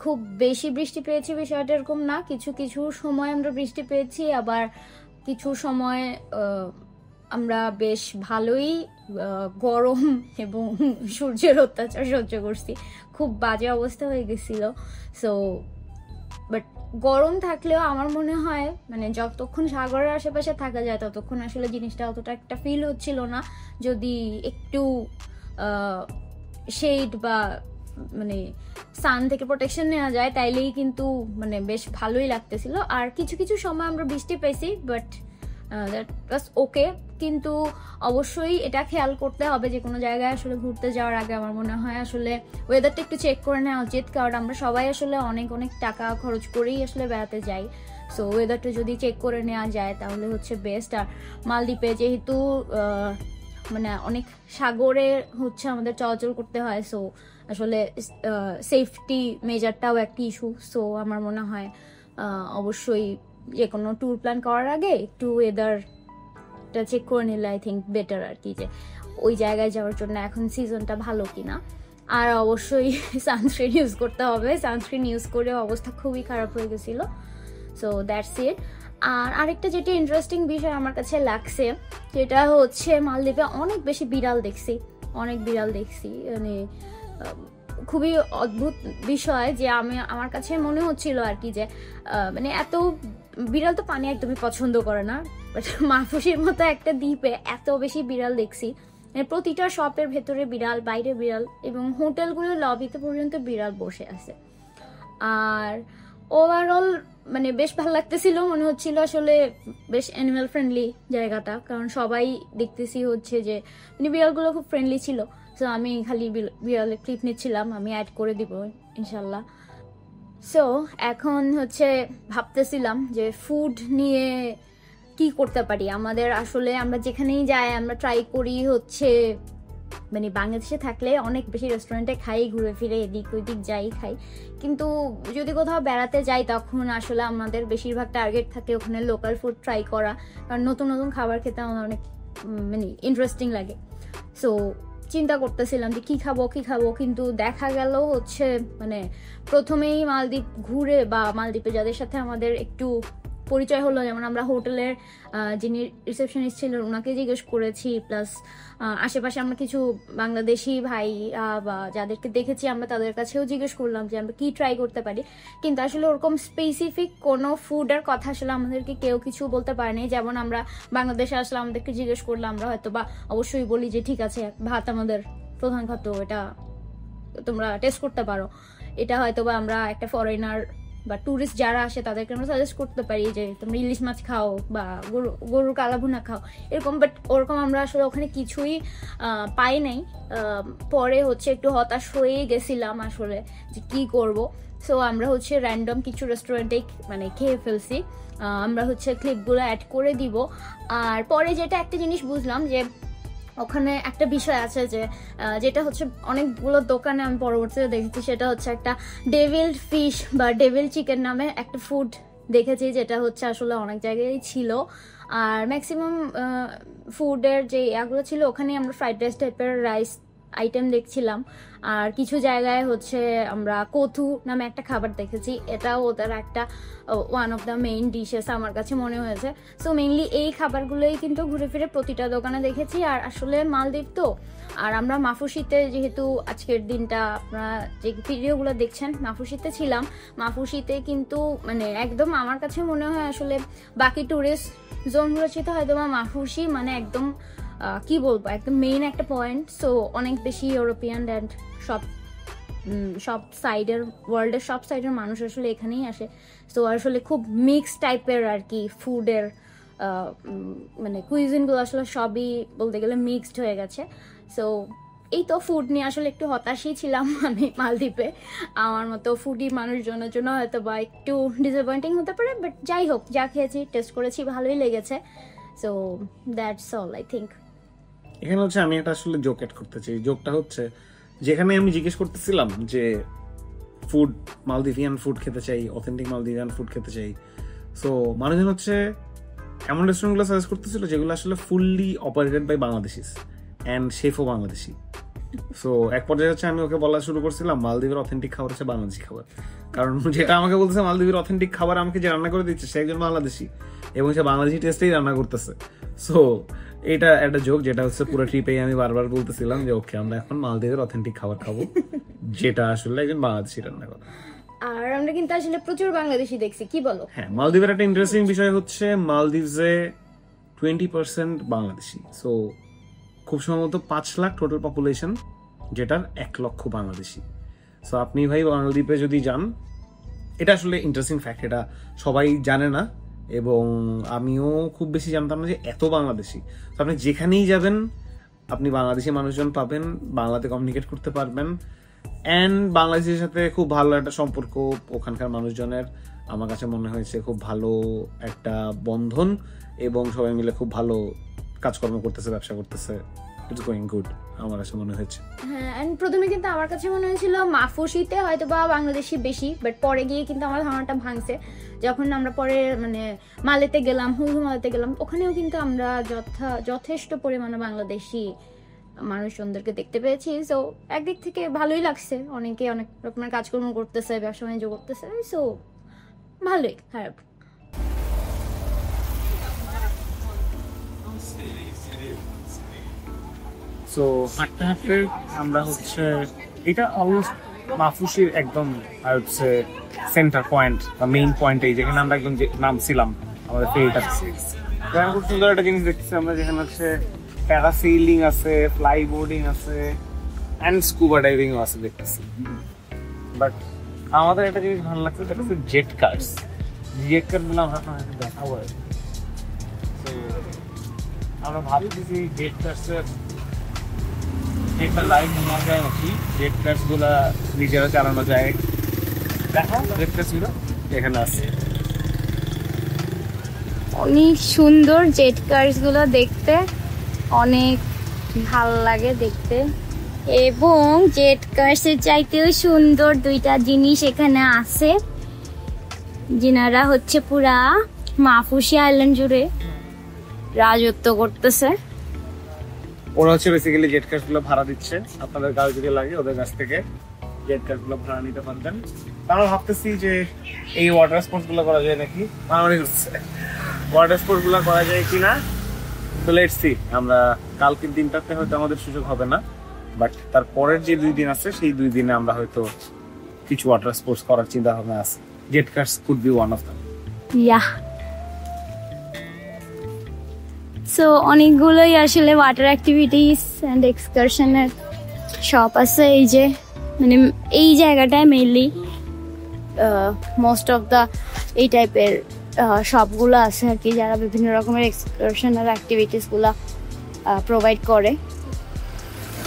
[SPEAKER 3] খুব বেশি বৃষ্টি পেয়েছি বিষয়টা এরকম না, কিছু কিছু সময় আমরা বৃষ্টি পেয়েছি, আবার কিছু সময় আমরা বেশ ভালোই গরম এবং সূর্যের অত্যাচার সহ্য করছি। খুব বাজে অবস্থা হয়ে গেছিল। সো বাট গরম থাকলেও আমার মনে হয় মানে যতক্ষণ সাগরের আশেপাশে থাকা যায় ততক্ষণ আসলে জিনিসটা অতটা একটা ফিল হচ্ছিল না। যদি একটু শেড বা মানে সান থেকে প্রোটেকশন নেওয়া যায় তাইলেই কিন্তু মানে বেশ ভালোই লাগতেছিল। আর কিছু কিছু সময় আমরা বৃষ্টি পেয়েছি, বাট দ্যাট ওয়াজ ওকে। কিন্তু অবশ্যই এটা খেয়াল করতে হবে যে কোনো জায়গায় আসলে ঘুরতে যাওয়ার আগে আমার মনে হয় আসলে ওয়েদারটা একটু চেক করে নেওয়া উচিত, কারণ আমরা সবাই আসলে অনেক অনেক টাকা খরচ করেই আসলে বেড়াতে যাই। সো ওয়েদারটা যদি চেক করে নেওয়া যায় তাহলে হচ্ছে বেস্ট। আর মালদ্বীপে যেহেতু মানে অনেক সাগরে হচ্ছে আমাদের চলাচল করতে হয়, সো আসলে সেফটি মেজারটাও একটা ইস্যু। সো আমার মনে হয় অবশ্যই যে কোনো ট্যুর প্ল্যান করার আগে একটু ওয়েদারটা চেক করে নিলে আই থিঙ্ক বেটার আর কি, যে ওই জায়গায় যাওয়ার জন্য এখন সিজনটা ভালো কিনা। আর অবশ্যই সানস্ক্রিন ইউজ করতে হবে, সানস্ক্রিন ইউজ করে অবস্থা খুবই খারাপ হয়ে গেছিলো। So that's it. আর আরেকটা যেটা ইন্টারেস্টিং বিষয় আমার কাছে লাগছে সেটা হচ্ছে মালদ্বীপে অনেক বেশি বিড়াল দেখছি, অনেক বিড়াল দেখছি। মানে খুবই অদ্ভুত বিষয় যে আমার কাছে মনে হচ্ছিল আর কি যে মানে এত বিড়াল তো পানি একদমই পছন্দ করে না, বাট মাফুসির মতো একটা দ্বীপে এত বেশি বিড়াল দেখছি মানে প্রতিটা শপের ভেতরে বিড়াল, বাইরে বিড়াল, এবং হোটেলগুলোর লবিতে পর্যন্ত বিড়াল বসে আছে। আর ওভারঅল মানে বেশ ভালো লাগতেছিল, মনে হচ্ছিল আসলে বেশ অ্যানিমাল ফ্রেন্ডলি জায়গাটা, কারণ সবাই দেখতেছি হচ্ছে যে মানে বিড়ালগুলো খুব ফ্রেন্ডলি ছিল। সো আমি খালি বিড়ালের ক্লিপ নিচ্ছিলাম, আমি অ্যাড করে দিব ইনশাল্লাহ। সো এখন হচ্ছে ভাবতেছিলাম যে ফুড নিয়ে কি করতে পারি। আমাদের আসলে আমরা যেখানেই যাই আমরা ট্রাই করি হচ্ছে মানে বাংলাদেশে থাকলে অনেক বেশি রেস্টুরেন্টে খাই, ঘুরে ফিরে এদিক ওইদিক যাই খাই, কিন্তু যদি কোথাও বেড়াতে যাই তখন আসলে আমাদের বেশিরভাগ টার্গেট থাকে ওখানে লোকাল ফুড ট্রাই করা, কারণ নতুন নতুন খাবার খেতে আমার অনেক মানে ইন্টারেস্টিং লাগে। সো চিন্তা করতেছিলাম যে কি খাবো, কিন্তু দেখা গেল হচ্ছে মানে প্রথমেই মালদ্বীপ ঘুরে বা মালদ্বীপে যাদের সাথে আমাদের একটু পরিচয় হলো, যেমন আমরা হোটেলের যিনি রিসেপশনিস্ট ছিলেন ওনাকে জিজ্ঞেস করেছি, প্লাস আশেপাশে আমরা কিছু বাংলাদেশি ভাই বা যাদেরকে দেখেছি আমরা তাদের কাছেও জিজ্ঞেস করলাম যে আমরা কি ট্রাই করতে পারি, কিন্তু আসলে ওরকম স্পেসিফিক কোনো ফুডের কথা আসলে আমাদেরকে কেউ কিছু বলতে পারেনি। যেমন আমরা বাংলাদেশে আসলে আমাদেরকে জিজ্ঞেস করলে আমরা হয়তো বা অবশ্যই বলি যে ঠিক আছে ভাত আমাদের প্রধান খাদ্য, এটা তোমরা টেস্ট করতে পারো। এটা হয়তো বা আমরা একটা ফরেনার বা টুরিস্ট যারা আসে তাদেরকে আমরা সাজেস্ট করতে পারি যে তোমরা ইলিশ মাছ খাও বা গরুর কালাভুনা খাও এরকম, বাট ওরকম আমরা আসলে ওখানে কিছুই পাই নাই। পরে হচ্ছে একটু হতাশ হয়ে গেছিলাম আসলে যে কি করব। সো আমরা হচ্ছে র্যান্ডম কিছু রেস্টুরেন্টে মানে খেয়ে ফেলছি। আমরা হচ্ছে ক্লিপগুলো অ্যাড করে দিব। আর পরে যেটা একটা জিনিস বুঝলাম যে ওখানে একটা বিষয় আছে যে যেটা হচ্ছে অনেকগুলো দোকানে আমি পরবর্তীতে দেখেছি, সেটা হচ্ছে একটা ডেভিল ফিশ বা ডেভিল চিকেন নামে একটা ফুড দেখেছি, যেটা হচ্ছে আসলে অনেক জায়গায় ছিল। আর ম্যাক্সিমাম ফুডের যে ইয়াগুলো ছিল ওখানে আমরা ফ্রাইড রাইস টাইপের রাইস আইটেম দেখছিলাম। আর কিছু জায়গায় হচ্ছে আমরা কথু নামে একটা খাবার দেখেছি, এটাও ওদের একটা one of the main dishes আমার কাছে মনে হয়েছে। সো মেইনলি এই খাবারগুলোই কিন্তু ঘুরে ফিরে প্রতিটা দোকানে দেখেছি। আর আসলে মালদ্বীপ তো, আর আমরা মাফুসিতে যেহেতু আজকের দিনটা আপনারা যে ভিডিওগুলো দেখছেন মাফুসিতে ছিলাম, মাফুসিতে কিন্তু মানে একদম আমার কাছে মনে হয় আসলে বাকি টুরিস্ট জোনগুলো ছিল হয়তো বা মাফুসি মানে একদম কি বলবো একদম মেইন একটা পয়েন্ট। সো অনেক বেশি ইউরোপিয়ান অ্যান্ড সব সাইডের ওয়ার্ল্ডের সব সাইডের মানুষ আসলে এখানেই আসে। সো আসলে খুব মিক্স টাইপের আর কি ফুডের মানে কুইজিনগুলো আসলে সবই বলতে গেলে মিক্সড হয়ে গেছে। সো এই তো ফুড নিয়ে আসলে একটু হতাশই ছিলাম আমি মালদ্বীপে। আমার মতো ফুডি মানুষজনের জন্য হয়তো বা একটু ডিসঅ্যাপয়েন্টিং হতে পারে, বাট যাই হোক যা খেয়েছি টেস্ট করেছি ভালোই লেগেছে। So that's all I think.
[SPEAKER 2] এখানে হচ্ছে আমি একটা আসলে জোক অ্যাড করতে চাই। জোকটা হচ্ছে যেখানে আমি জিজ্ঞেস করতেছিলাম যে ফুড মালদ্বীপিয়ান ফুড খেতে চাই, অথেন্টিক মালদ্বীপিয়ান ফুড খেতে চাই, সো মানুষজন হচ্ছে এমন রেস্টুরেন্টগুলো সাজেস্ট করতেছিল যেগুলো আসলে fully operated by Bangladeshis and শেফও বাংলাদেশি। সো এক পর্যায়ে হচ্ছে আমি ওকে বলা শুরু করছিলাম মালদ্বীপের অথেন্টিক খাবার হচ্ছে বাংলাদেশি খাবার, কারণ যেটা আমাকে বলতেছে মালদ্বীপের অথেন্টিক খাবার আমাকে যে রান্না করে দিচ্ছে সে একজন বাংলাদেশি এবং সে বাংলাদেশি টেস্টেই রান্না করতেছে। সো এটা একটা জোক যেটা হচ্ছে পুরো ট্রিপেই আমি বারবার বলতেছিলাম যে ওকে আমরা এখন মালদ্বীপের অথেন্টিক খাবার খাবো যেটা আসলে একজন বাংলাদেশি রান্না করে।
[SPEAKER 3] আর আমরা কিন্তু আসলে প্রচুর বাংলাদেশি দেখছি, কি বলো?
[SPEAKER 2] হ্যাঁ, মালদ্বীপের একটা ইন্টারেস্টিং বিষয় হচ্ছে মালদ্বীপে 20% বাংলাদেশি। সো খুব সম্ভবত 5 লাখ টোটাল পপুলেশন, যেটার 1 লক্ষ বাংলাদেশি। সো আপনি ভাই মালদ্বীপে যদি যান, এটা আসলে ইন্টারেস্টিং ফ্যাক্ট, এটা সবাই জানে না এবং আমিও খুব বেশি জানতাম না যে এত বাংলাদেশি। তো আপনি যেখানেই যাবেন আপনি বাংলাদেশি মানুষজন পাবেন, বাংলাতে কমিউনিকেট করতে পারবেন, অ্যান্ড বাংলাদেশের সাথে খুব ভালো একটা সম্পর্ক ওখানকার মানুষজনের আমার কাছে মনে হয়েছে, খুব ভালো একটা বন্ধন এবং সবাই মিলে খুব ভালো কাজকর্ম করতেছে, ব্যবসা করতেছে। ইটস গোয়িং গুড আমার কাছে মনে হয়েছে।
[SPEAKER 3] হ্যাঁ, এন্ড প্রথমে কিন্তু আমার কাছে মনে হয়েছিল মাফুসিতে হয়তো বা বাংলাদেশি বেশি, বাট পরে গিয়ে কিন্তু আমার ধারণাটা ভাঙছে যখন আমরা পরে মানে মালেতে গেলাম, হুলহু মালেতে গেলাম, ওখানেও কিন্তু আমরা যথেষ্ট পরিমাণে বাংলাদেশি মানুষজনদেরকে দেখতে পেয়েছি। সো একদিক থেকে ভালোই লাগছে, অনেকে অনেক রকমের কাজকর্ম করতেছে, ব্যবসা বাণিজ্য করতেছে, সো ভালোই, খারাপ।
[SPEAKER 4] সো হাঁটতে হাঁটতে আমরা হচ্ছে এটা অলমোস্ট মাফুসির একদম আর হচ্ছে সেন্টার পয়েন্ট বা মেইন পয়েন্ট, এই যেখানে আমরা একদম নামছিলাম আমাদের ফেরিটা। খুব সুন্দর একটা জিনিস দেখতেছি আমরা, যেখানে হচ্ছে প্যারাসেইলিং আছে, ফ্লাই বোর্ডিং আছে, অ্যান্ড স্কুবা ডাইভিংও আছে দেখতেছি। বাট আমাদের একটা জিনিস ভালো লাগছে, সেটা হচ্ছে জেট কার্স। জেট কার গুলো আমরা দেখাবো। তো আমরা ভাবতেছি জেট কার্সের একটা লাইভ নেওয়া যায় নাকি, জেট কার্স গুলা নিজেরা চালানো যায়। দেখো জেট কার্স গুলো এখানে আছে।
[SPEAKER 1] অনেক সুন্দর জেট কার্স গুলো দেখতে, অনেক ভালো লাগে দেখতে। এবং জেট কার্সের চাইতেও সুন্দর দুইটা জিনিস এখানে আছে, যিনারা হচ্ছে পুরা মাফুসি আইল্যান্ড জুড়ে রাজত্ব করতেছে।
[SPEAKER 4] ওরা হচ্ছে বেসিক্যালি জেট কার্স গুলো ভাড়া দিচ্ছে, আপনাদের গাড়ি যদি লাগে ওদের কাছ থেকে জেট কার্স গুলো ভাড়া নিতে পারবেন। আমরা ভাবতেছি যে এই ওয়াটার স্পোর্টস গুলো করা যায় নাকি, মারামারি হচ্ছে, ওয়াটার স্পোর্টস গুলো করা যায় কিনা। তো লেটস সি, আমরা কালকের দিনটাতে হয়তো আমাদের সুযোগ হবে না, বাট তার পরের যে 2 দিন আছে সেই 2 দিনে আমরা হয়তো কিছু ওয়াটার স্পোর্টস করার চিন্তা ভাবনা আছে। Jet cars could be one of them.
[SPEAKER 1] Yeah, so অনেকগুলোই আসলে ওয়াটার অ্যাক্টিভিটিস অ্যান্ড এক্সকারশনের শপ আছে। এই যে মানে এই জায়গাটায় মেইনলি মোস্ট অফ দ্য এই টাইপের শপগুলো আছে আর কি, যারা বিভিন্ন রকমের এক্সকারশনাল অ্যাক্টিভিটিসগুলো প্রোভাইড করে।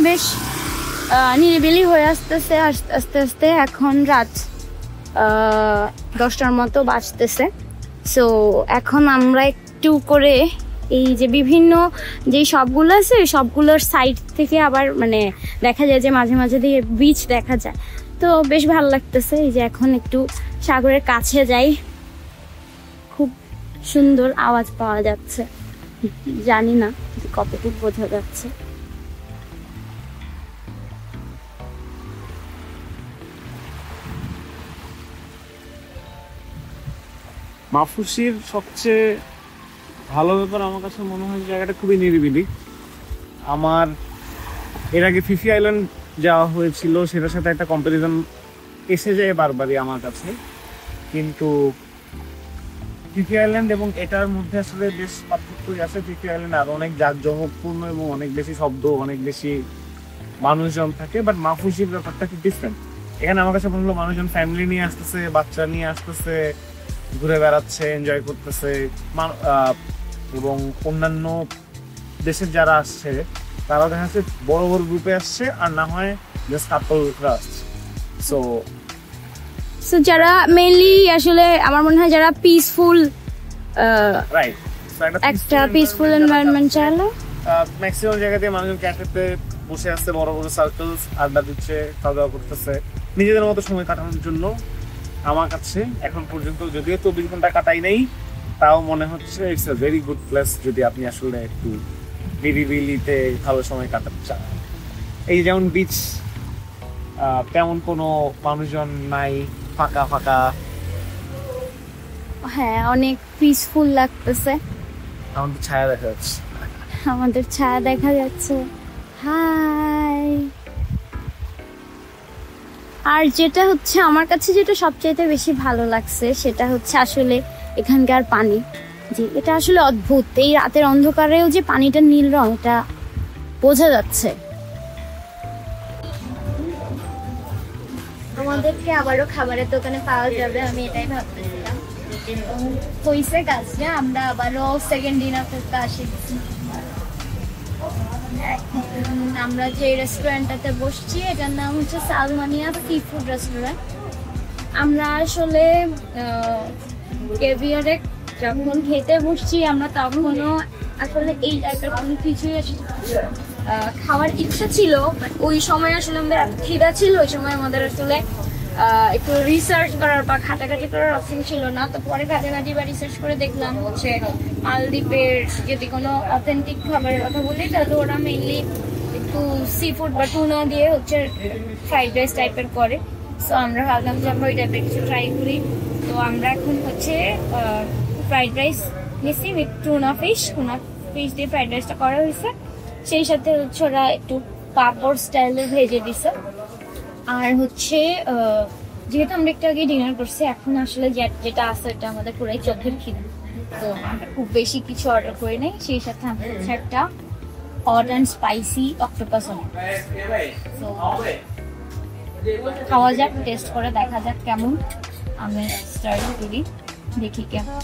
[SPEAKER 1] বেশ নিরিবিলি হয়ে আসতেছে আস্তে আস্তে। এখন রাত 10টার মতো বাজতেছে। সো এখন আমরা একটু করে এই যে বিভিন্ন যে সবগুলো আছে সবগুলোর সাইড থেকে আবার মানে দেখা যায় যে মাঝে মাঝে দিয়ে বিচ দেখা যায়, তো বেশ ভালো লাগতেছে। এই যে এখন একটু সাগরের কাছে যাই, খুব সুন্দর আওয়াজ পাওয়া যাচ্ছে, জানি না কতটুকু বোঝা যাচ্ছে।
[SPEAKER 4] মাফুসির সবচেয়ে ভালো ব্যাপার আমার কাছে মনে হয় জায়গাটা খুবই নিরিবিলি। আমার এর আগে ফিফি আইল্যান্ড যাওয়া হয়েছিল, সেটার সাথে একটা কম্পারিজন এসে যায় বারবারই আমার কাছে, কিন্তু ফিফি আইল্যান্ড এবং এটার মধ্যে আসলে বেশ পার্থক্যই আছে। ফিফি আইল্যান্ড আরো অনেক জাঁকজমকপূর্ণ এবং অনেক বেশি শব্দ, অনেক বেশি মানুষজন থাকে, বাট মাফুসির ব্যাপারটা খুব ডিফারেন্ট। এখানে আমার কাছে মনে হলো মানুষজন ফ্যামিলি নিয়ে আসতেছে, বাচ্চা নিয়ে আসতেছে, ঘুরে বেড়াচ্ছে, এনজয় করতেছে। এবং অন্যান্য দেশের যারা আসছে তারা দেখা যাচ্ছে বড় বড় গ্রুপে আসছে, আর না হয় জাস্ট কাপলরা আসছে। সো
[SPEAKER 1] যারা মেইনলি আসলে আমার মনে হয় যারা পিসফুল,
[SPEAKER 4] রাইট,
[SPEAKER 1] একটা পিসফুল এনভায়রনমেন্ট চাইলে
[SPEAKER 4] ম্যাক্সিমাম জায়গাতে মানুষজন ক্যাফেতে বসে আসছে, বড় বড় সার্কেলস আড্ডা দিচ্ছে, খাওয়া দাওয়া করতেছে নিজেদের মতো সময় কাটানোর জন্য। আমার কাছে এখন পর্যন্ত যদিও 24 ঘন্টা কাটাই নেই, তাও মনে হচ্ছে it's a very good place যদি আপনি আসলে একটু নিরিবিলিতে ভালো সময় কাটাতে চান। এই যেমন বিচ, তেমন কোনো মানুষজন নাই, ফাঁকা ফাঁকা।
[SPEAKER 1] হ্যাঁ, অনেক পিসফুল লাগতেছে।
[SPEAKER 4] আমাদের ছায়া দেখা যাচ্ছে,
[SPEAKER 1] আমাদের ছায়া দেখা যাচ্ছে। হাই। আর যেটা হচ্ছে আমার কাছে যেটা সবচাইতে বেশি ভালো লাগছে সেটা হচ্ছে আসলে এখানকার পানি, যে এটা আসলে অদ্ভুত। এই রাতের অন্ধকারেও যে পানিটা নীল রং, এটা বোঝা যাচ্ছে। আমাদেরকে আবারও খাবারের দোকানে পাওয়া যাবে, আমি এটাই ভাবতেছিলাম। হইছে কাজটা, আমরা আবারও সেকেন্ড ডিনার করতে আসছি। আমরা যে রেস্টুরেন্টটাতে বসছি এটার নাম হচ্ছে সালমানিয়া সি ফুড রেস্টুরেন্ট। আমরা আসলে কেভিয়ারে যখন খেতে বসছি আমরা তখনও আসলে এই টাইপের কোনো কিছুই খাওয়ার ইচ্ছা ছিল, ওই সময় আসলে আমাদের খিদা ছিল, ওই সময় আমাদের আসলে একটু রিসার্চ করার বা ঘাটাঘাটি করার অপশন ছিল না। তো পরে ঘাটাঘাটি বা রিসার্চ করে দেখলাম হচ্ছে মালদ্বীপের যদি কোনো অথেন্টিক খাবারের কথা বলি তাহলে ওরা মেইনলি একটু সি ফুড বা টুনা দিয়ে হচ্ছে ফ্রাইড রাইস টাইপের করে। সো আমরা ভাবলাম যে আমরা ওই টাইপের কিছু ট্রাই করি। তো আমরা এখন হচ্ছে ফ্রাইড রাইস নিচ্ছি উইথ টুনা ফিশ দিয়ে ফ্রাইড রাইসটা করা হয়েছে। সেই সাথে হচ্ছে ওরা একটু পাপড় স্টাইলে ভেজে দিছে। আর হচ্ছে যেহেতু আমরা একটু আগে ডিনার করছি, এখন আসলে যেটা আছে এটা আমাদের পুরাই চোখের খিদে, তো আমরা খুব বেশি কিছু অর্ডার করি নাই। সেই সাথে আমরা হচ্ছে একটা হট অ্যান্ড স্পাইসি অক্টোপাস। খাওয়া যাক, টেস্ট করে দেখা যাক কেমন। আমি স্টার্ট করি, দেখি কেমন।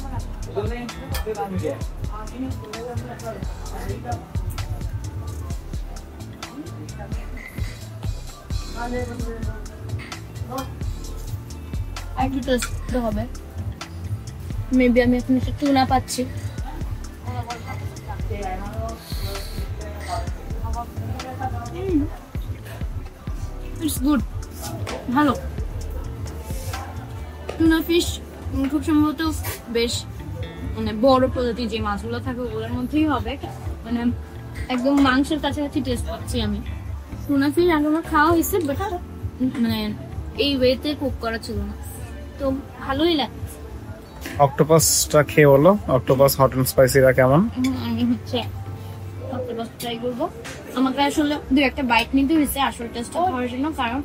[SPEAKER 1] একটু টেস্ট হবে, মেবি আমি এখন একটু টুনা পাচ্ছি। ইটস গুড, ভালো। টুনা ফিশ খুব সম্ভবত বেশ মানে বড় প্রজাতির যে মাছগুলো থাকে ওগুলোর মধ্যেই হবে, মানে একদম মাংসের কাছাকাছি টেস্ট পাচ্ছি আমি। টুনা ফিশ আগে আমার খাওয়া হয়েছে, বাট মানে এই ওয়েতে কুক করা ছিল না, তো ভালোই লাগে।
[SPEAKER 4] অক্টোপাসটা খেয়ে বলো, অক্টোপাস হট এন্ড স্পাইসিটা কেমন?
[SPEAKER 1] আমি হচ্ছে অক্টোপাস ট্রাই করবো। আমাকে আসলে দু একটা বাইট নিতে হয়েছে আসল টেস্টটা খাওয়ার জন্য, কারণ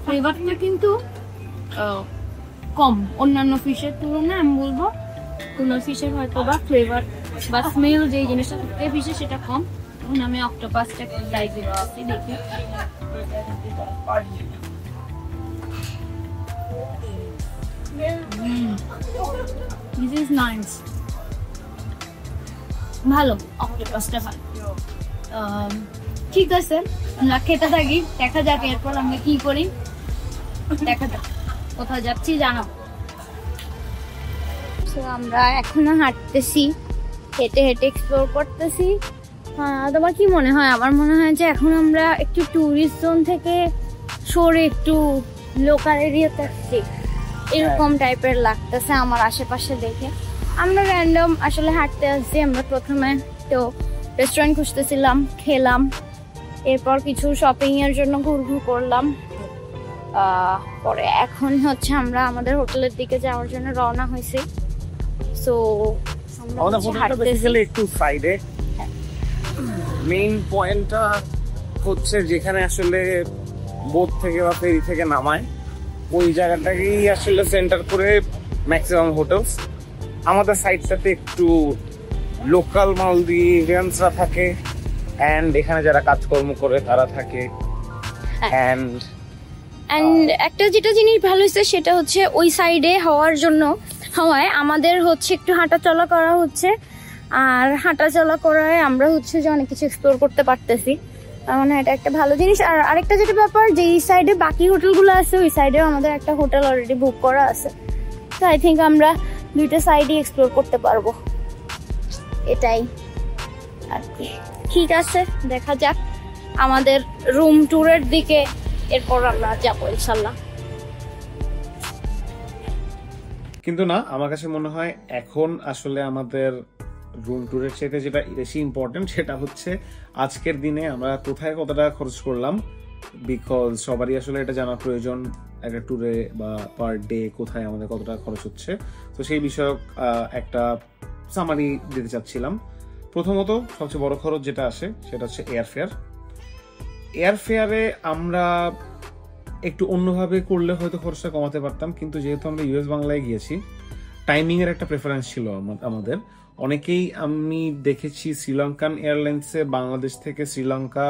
[SPEAKER 1] ফ্লেভারটা কিন্তু কম অন্যান্য ফিশের তুলনায়। আমি বলবো টুনা ফিশের হয়তো বা ফ্লেভার বা স্মেল যে জিনিসটা থাকে ফিশের সেটা কম। এখন আমি অক্টোপাসটা একটু ট্রাই করছি, দেখি। This is nice. ভালো, অক্টোপাসটা ভালো। ঠিক আছে, আমরা খেতে থাকি, দেখা যাক এরপর আমরা কি করি। দেখা যাক, কোথায় যাচ্ছি জানাবো। আমরা এখনো হাঁটতেছি, হেঁটে হেঁটে এক্সপ্লোর করতেছি। তোমার কি মনে হয়? আমার মনে হয় যে এখন আমরা একটু ট্যুরিস্ট জোন থেকে সরে একটু লোকাল এরিয়াতে আসছি, এরকম টাইপের লাগতেছে আমার আশেপাশে দেখে। আমরা র্যান্ডম আসলে হাঁটতে আসছি। আমরা প্রথমে তো রেস্টুরেন্ট খুঁজতেছিলাম, খেলাম, এরপর কিছু শপিং এর জন্য ঘুরঘুর করলাম, পরে এখন হচ্ছে আমরা আমাদের হোটেলের দিকে যাওয়ার জন্য রওনা হয়েছি। সো
[SPEAKER 4] আমাদের হোটেলটা বেসিক্যালি একটু সাইডে। মেইন পয়েন্টটা হচ্ছে যেখানে আসলে বোট থেকে বা ফেরি থেকে নামায়, ওই জায়গাটাকেই আসলে সেন্টার করে ম্যাক্সিমাম হোটেলস। আমাদের সাইডটাতে একটু লোকাল মালদ্বীপিয়ানসরা থাকে, অ্যান্ড এখানে যারা কাজকর্ম করে তারা থাকে। অ্যান্ড
[SPEAKER 1] একটা যেটা জিনিস ভালো হয়েছে সেটা হচ্ছে ওই সাইডে হওয়ায় আমাদের হচ্ছে একটু হাঁটাচলা করা হচ্ছে, আর হাঁটাচলা করায় আমরা হচ্ছে যে অনেক কিছু এক্সপ্লোর করতে পারতেছি। মানে এটা একটা ভালো জিনিস। আর আরেকটা যেটা ব্যাপার, যে এই সাইডে বাকি হোটেলগুলো আছে, ওই সাইডেও আমাদের একটা হোটেল অলরেডি বুক করা আছে। তো আই থিঙ্ক আমরা দুইটা সাইডই এক্সপ্লোর করতে পারবো, এটাই আর কি। ঠিক আছে, দেখা যাক আমাদের রুম ট্যুরের দিকে, এরপর আমরা যাবো ইনশাল্লাহ।
[SPEAKER 2] কিন্তু না, আমার কাছে মনে হয় এখন আসলে আমাদের রুম ট্যুরের চাইতে যেটা বেশি ইম্পর্টেন্ট সেটা হচ্ছে আজকের দিনে আমরা কোথায় কত টাকা খরচ করলাম, বিকজ সবারই আসলে এটা জানা প্রয়োজন একটা ট্যুরে বা পার ডে কোথায় আমাদের কত টাকা খরচ হচ্ছে। তো সেই বিষয়ক একটা সামারি দিতে চাচ্ছিলাম। প্রথমত সবচেয়ে বড় খরচ যেটা আসে সেটা হচ্ছে এয়ারফেয়ার। এয়ারফেয়ারে আমরা একটু অন্যভাবে করলে হয়তো খরচটা কমাতে পারতাম, কিন্তু যেহেতু আমরা ইউএস বাংলায় গিয়েছি, টাইমিং এর একটা প্রেফারেন্স ছিল আমাদের। অনেকেই আমি দেখেছি শ্রীলঙ্কান এয়ারলাইন্সে বাংলাদেশ থেকে শ্রীলঙ্কা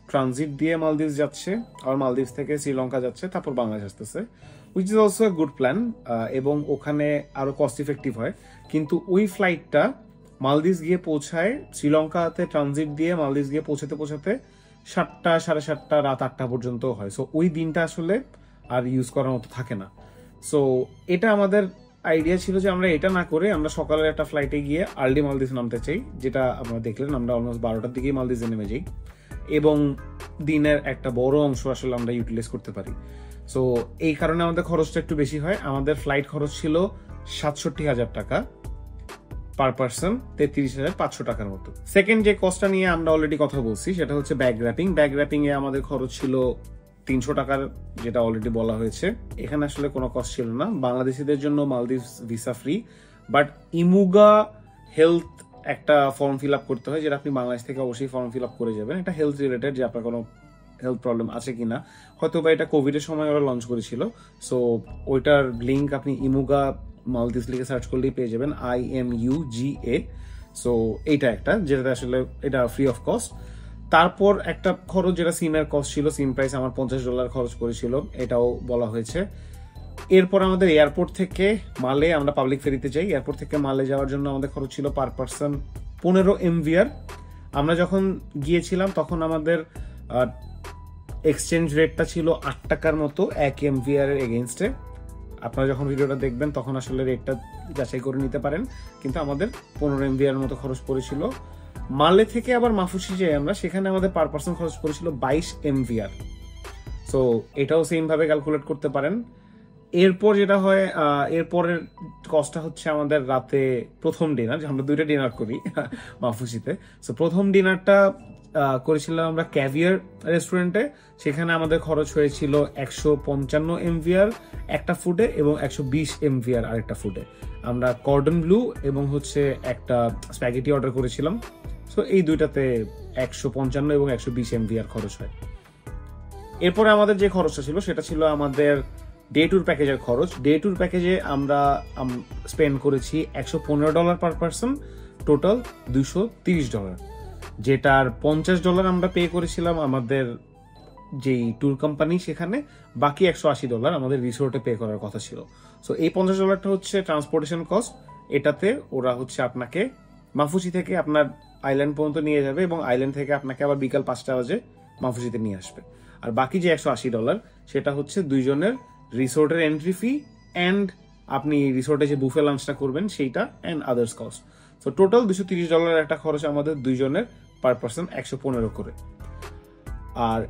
[SPEAKER 2] ট্রানজিট দিয়ে মালদ্বীপস যাচ্ছে, আর মালদ্বীপস থেকে শ্রীলঙ্কা যাচ্ছে, তারপর বাংলাদেশ আসতেছে, which is also a good plan, এবং ওখানে আরো কস্ট ইফেক্টিভ হয়। কিন্তু ওই ফ্লাইটটা মালদ্বীপস গিয়ে পৌঁছায়, শ্রীলঙ্কাতে ট্রানজিট দিয়ে মালদ্বীপস গিয়ে পৌঁছাতে 7টা, 7:30, রাত 8টা পর্যন্ত হয়। সো ওই দিনটা আসলে আর ইউজ করার মতো থাকে না। সো এটা আমাদের আইডিয়া ছিল যে আমরা এটা না করে আমরা সকালের একটা ফ্লাইটে গিয়ে আর্লি মালদ্বীপস নামতে চাই, যেটা আপনারা দেখলেন আমরা অলমোস্ট 12টার দিকেই মালদ্বীপসে নেমে যাই, এবং দিনের একটা বড় অংশ আসলে আমরা ইউটিলাইজ করতে পারি। সো এই কারণে আমাদের খরচটা একটু বেশি হয়। আমাদের ফ্লাইট খরচ ছিল 67,000 টাকা পার পার্সন, 33,500 টাকার মতো। সেকেন্ড যে কস্টটা নিয়ে আমরা অলরেডি কথা বলছি সেটা হচ্ছে ব্যাগ র্যাপিং। ব্যাগ র্যাপিং এ আমাদের খরচ ছিল 300 টাকার, যেটা অলরেডি বলা হয়েছে। এখানে আসলে কোনো কস্ট ছিল না। বাংলাদেশিদের জন্য Maldives visa free, but IMUGA health একটা ফর্ম ফিল আপ করতে হয়, যেটা আপনি বাংলাদেশ থেকে অবশ্যই ফর্ম ফিল আপ করে যাবেন। এটা হেলথ রিলেটেড, যে আপনার কোনো হেলথ প্রবলেম আছে কিনা, হয়তো বা এটা কোভিড এর সময় ওরা লঞ্চ করেছিল। সো ওইটার লিঙ্ক আপনি ইমুগা মালদ্বীপস লিখে সার্চ করলেই পেয়ে যাবেন, IMUGA। সো এইটা একটা, যেটাতে আসলে এটা ফ্রি অফ কস্ট। তারপর একটা খরচ যেটা সিমের কস্ট ছিল, সিম প্রাইস আমার $50 খরচ করেছিল, এটাও বলা হয়েছে। এরপর আমাদের এয়ারপোর্ট থেকে মালে আমরা পাবলিক ফেরিতে যাই। এয়ারপোর্ট থেকে মালে যাওয়ার জন্য আমাদের খরচ ছিল পার পার্সন 15 MVR। আমরা যখন গিয়েছিলাম তখন আমাদের এক্সচেঞ্জ রেটটা ছিল 8 টাকার মতো 1 MVR এর এগেইনস্টে। আপনারা যখন ভিডিওটা দেখবেন তখন আসলে রেটটা যাচাই করে নিতে পারেন, কিন্তু আমাদের 15 MVR মতো খরচ পড়েছিল। মালে থেকে আবার মাফুসি যাই আমরা, সেখানে আমাদের পার পার্সন খরচ পড়েছিল 22 MVR। সো এটাও সেম ভাবে ক্যালকুলেট করতে পারেন। এরপর যেটা হয়, এরপরের কস্টটা হচ্ছে আমাদের রাতে প্রথম ডিনার, যে আমরা 2টা ডিনার করি মাফুসিতে। সো প্রথম ডিনারটা করেছিলাম আমরা ক্যাভিয়ার রেস্টুরেন্টে। সেখানে আমাদের খরচ হয়েছিল 155 MVR একটা ফুডে এবং 120 MVR আরেকটা ফুডে। আমরা কর্ডন ব্লু এবং হচ্ছে একটা স্প্যাগেটি অর্ডার করেছিলাম। সো এই দুইটাতে 155 এবং 120 MVR খরচ হয়। এরপরে আমাদের যে খরচটা ছিল সেটা ছিল আমাদের ডে ট্যুর প্যাকেজের খরচ। ডে ট্যুর প্যাকেজে আমরা স্পেন্ড করেছি $115 পার পার্সন, টোটাল $230, যেটার $50 আমরা পে করেছিলাম আমাদের যেই ট্যুর কোম্পানি সেখানে, বাকি $180 আমাদের রিসোর্টে পে করার কথা ছিল। সো এই $50টা হচ্ছে ট্রান্সপোর্টেশন কস্ট। এটাতে ওরা হচ্ছে আপনাকে মাফুসি থেকে আপনার আইল্যান্ড পর্যন্ত নিয়ে যাবে এবং আইল্যান্ড থেকে আপনাকে আবার বিকাল 5টা বাজে মাফুসিতে নিয়ে আসবে। আর বাকি যে $180 সেটা হচ্ছে দুইজনের রিসোর্টের এন্ট্রি ফি অ্যান্ড আপনি রিসোর্টে যে বুফে লাঞ্চটা করবেন সেইটা and others cost. So total $230 একটা খরচ আমাদের দুইজনের পার পার্সন 115 করে। আর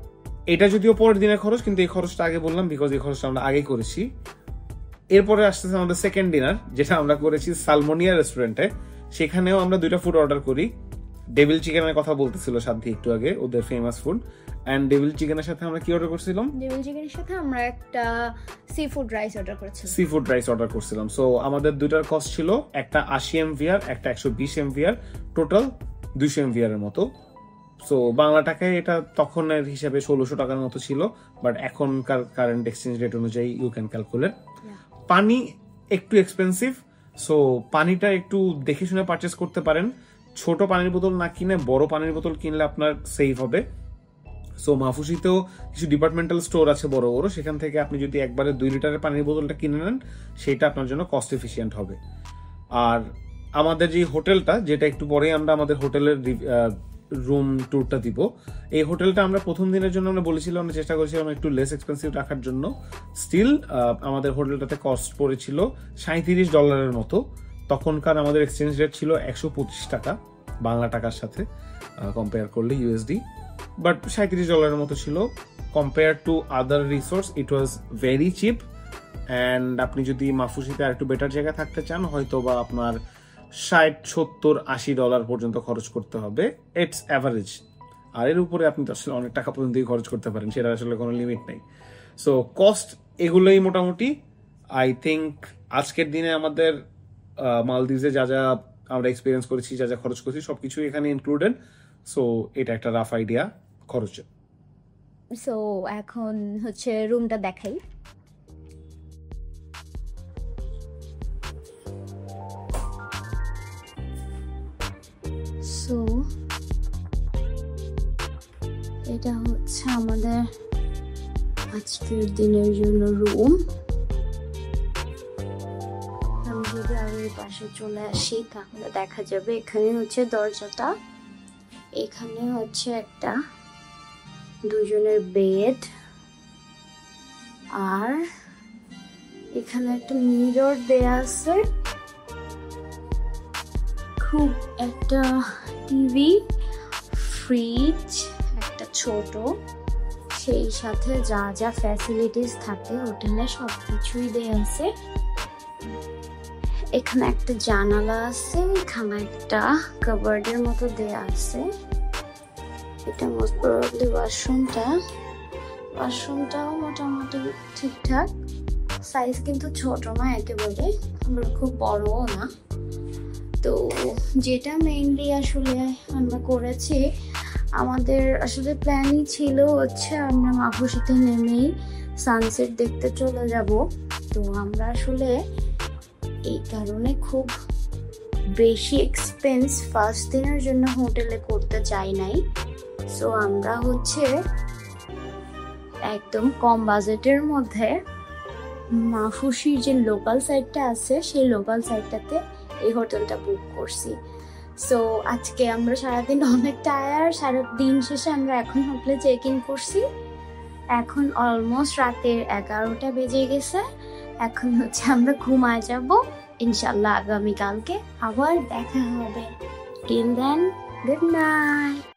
[SPEAKER 2] এটা যদিও পরের দিনের খরচ, কিন্তু এই খরচটা আগে বললাম বিকজ এই খরচটা আমরা আগেই করেছি। এরপরে আসতেছে আমাদের সেকেন্ড ডিনার, যেটা আমরা করেছি সালমোনিয়া রেস্টুরেন্টে। সেখানেও আমরা 2টা ফুড অর্ডার করি। ডেভিল চিকেনের কথা বলতেছিল সাথী একটু আগে, ওদের ফেমাস ফুড। এন্ড ডেভিল চিকেনের সাথে আমরা কি অর্ডার করছিলাম?
[SPEAKER 1] ডেভিল চিকেনের সাথে আমরা একটা সি ফুড রাইস অর্ডার করেছিলাম। সি
[SPEAKER 2] ফুড রাইস অর্ডার করছিলাম। সো আমাদের দুইটার কস্ট ছিল একটা 80 MVR, একটা 120 MVR, টোটাল 200 MVR এর মতো। সো বাংলা টাকায় এটা তখনের হিসাবে 1600 টাকার মতো ছিল, বাট এখনকার কারেন্ট এক্সচেঞ্জ রেট অনুযায়ী ইউ ক্যান ক্যালকুলেট। পানি একটু এক্সপেন্সিভ, সো পানিটা একটু দেখে শুনে পারচেস করতে পারেন। ছোট পানির বোতল না কিনে বড় পানির বোতল কিনলে আপনার সেভ হবে। সো মাফুসিতেও কিছু ডিপার্টমেন্টাল স্টোর আছে বড় বড়, সেখান থেকে আপনি যদি একবারে 2 লিটারের পানির বোতলটা কিনে নেন সেটা আপনার জন্য কস্ট এফিসিয়েন্ট হবে। আর আমাদের যে হোটেলটা, যেটা একটু পরেই আমরা আমাদের হোটেলের রুম ট্যুরটা দিব, এই হোটেলটা আমরা প্রথম দিনের জন্য আমরা বলেছিলাম, আমরা চেষ্টা করেছিলাম একটু লেস এক্সপেন্সিভ রাখার জন্য। স্টিল আমাদের হোটেলটাতে কস্ট পড়েছিল $37 মতো। তখনকার আমাদের এক্সচেঞ্জ রেট ছিল 125 টাকা বাংলা টাকার সাথে কম্পেয়ার করলে ইউএসডি, বাট $37 মতো ছিল। Compare to other resource it was very chip. And আপনি যদি মাফুসিতে আর একটু বেটার জায়গায় থাকতে চান, হয়তো বা আপনার $60-70-80 পর্যন্ত খরচ করতে হবে, ইটস অ্যাভারেজ। আর এর উপরে আপনি আসলে অনেক টাকা পর্যন্তই খরচ করতে পারেন, সেটা আসলে কোনো লিমিট নেই। সো কস্ট এগুলোই মোটামুটি। আই থিঙ্ক আজকের দিনে আমাদের মালদ্বীপে যা যা আমরা এক্সপিরিয়েন্স করেছি, যা যা খরচ করেছি সবকিছু এখানে ইনক্লুডেড। সো এটা একটা রাফ আইডিয়া খরচের।
[SPEAKER 1] সো এখন হচ্ছে রুমটা দেখাই। সো এটা হচ্ছে আমাদের আজকের দিনের জন্য রুম। আমি যদি আরো এই পাশে চলে আসি তাহলে দেখা যাবে এখানে হচ্ছে দরজাটা, এখানে হচ্ছে একটা দুজনের বেড, আর এখানে একটা মিরর দেয়া আছে, খুব একটা টিভি, ফ্রিজ একটা ছোট, সেই সাথে যা যা ফ্যাসিলিটিস থাকে হোটেলে সবকিছুই দেয়া আছে। এখানে একটা জানালা আছে, এখানে একটা কাবার্ডের মতো দেয়া আছে। এটা মোস্ট প্রবাবলি ওয়াশরুমটাও মোটামুটি ঠিকঠাক সাইজ, কিন্তু ছোট না একেবারে, আবার খুব বড়ও না। তো যেটা মেইনলি আসলে আমরা করেছি, আমাদের আসলে প্ল্যানই ছিল হচ্ছে আমরা মাফুসিতে নেমেই সানসেট দেখতে চলে যাব। তো আমরা আসলে এই কারণে খুব বেশি এক্সপেন্স ফার্স্ট দিনের জন্য হোটেলে করতে চাই নাই। সো আমরা হচ্ছে একদম কম বাজেটের মধ্যে মাফুসির যে লোকাল সাইডটা আছে সেই লোকাল সাইডটাতে এই হোটেলটা বুক করছি। সো আজকে আমরা সারাদিন অনেক টায়ার্ড, সারাদিন শেষে আমরা এখন হোটেলে চেক ইন করছি। এখন অলমোস্ট রাতের 11টা বেজে গেছে। এখন হচ্ছে আমরা ঘুমায় যাব, ইনশাল্লাহ আগামীকালকে আবার দেখা হবে। Till then, good night.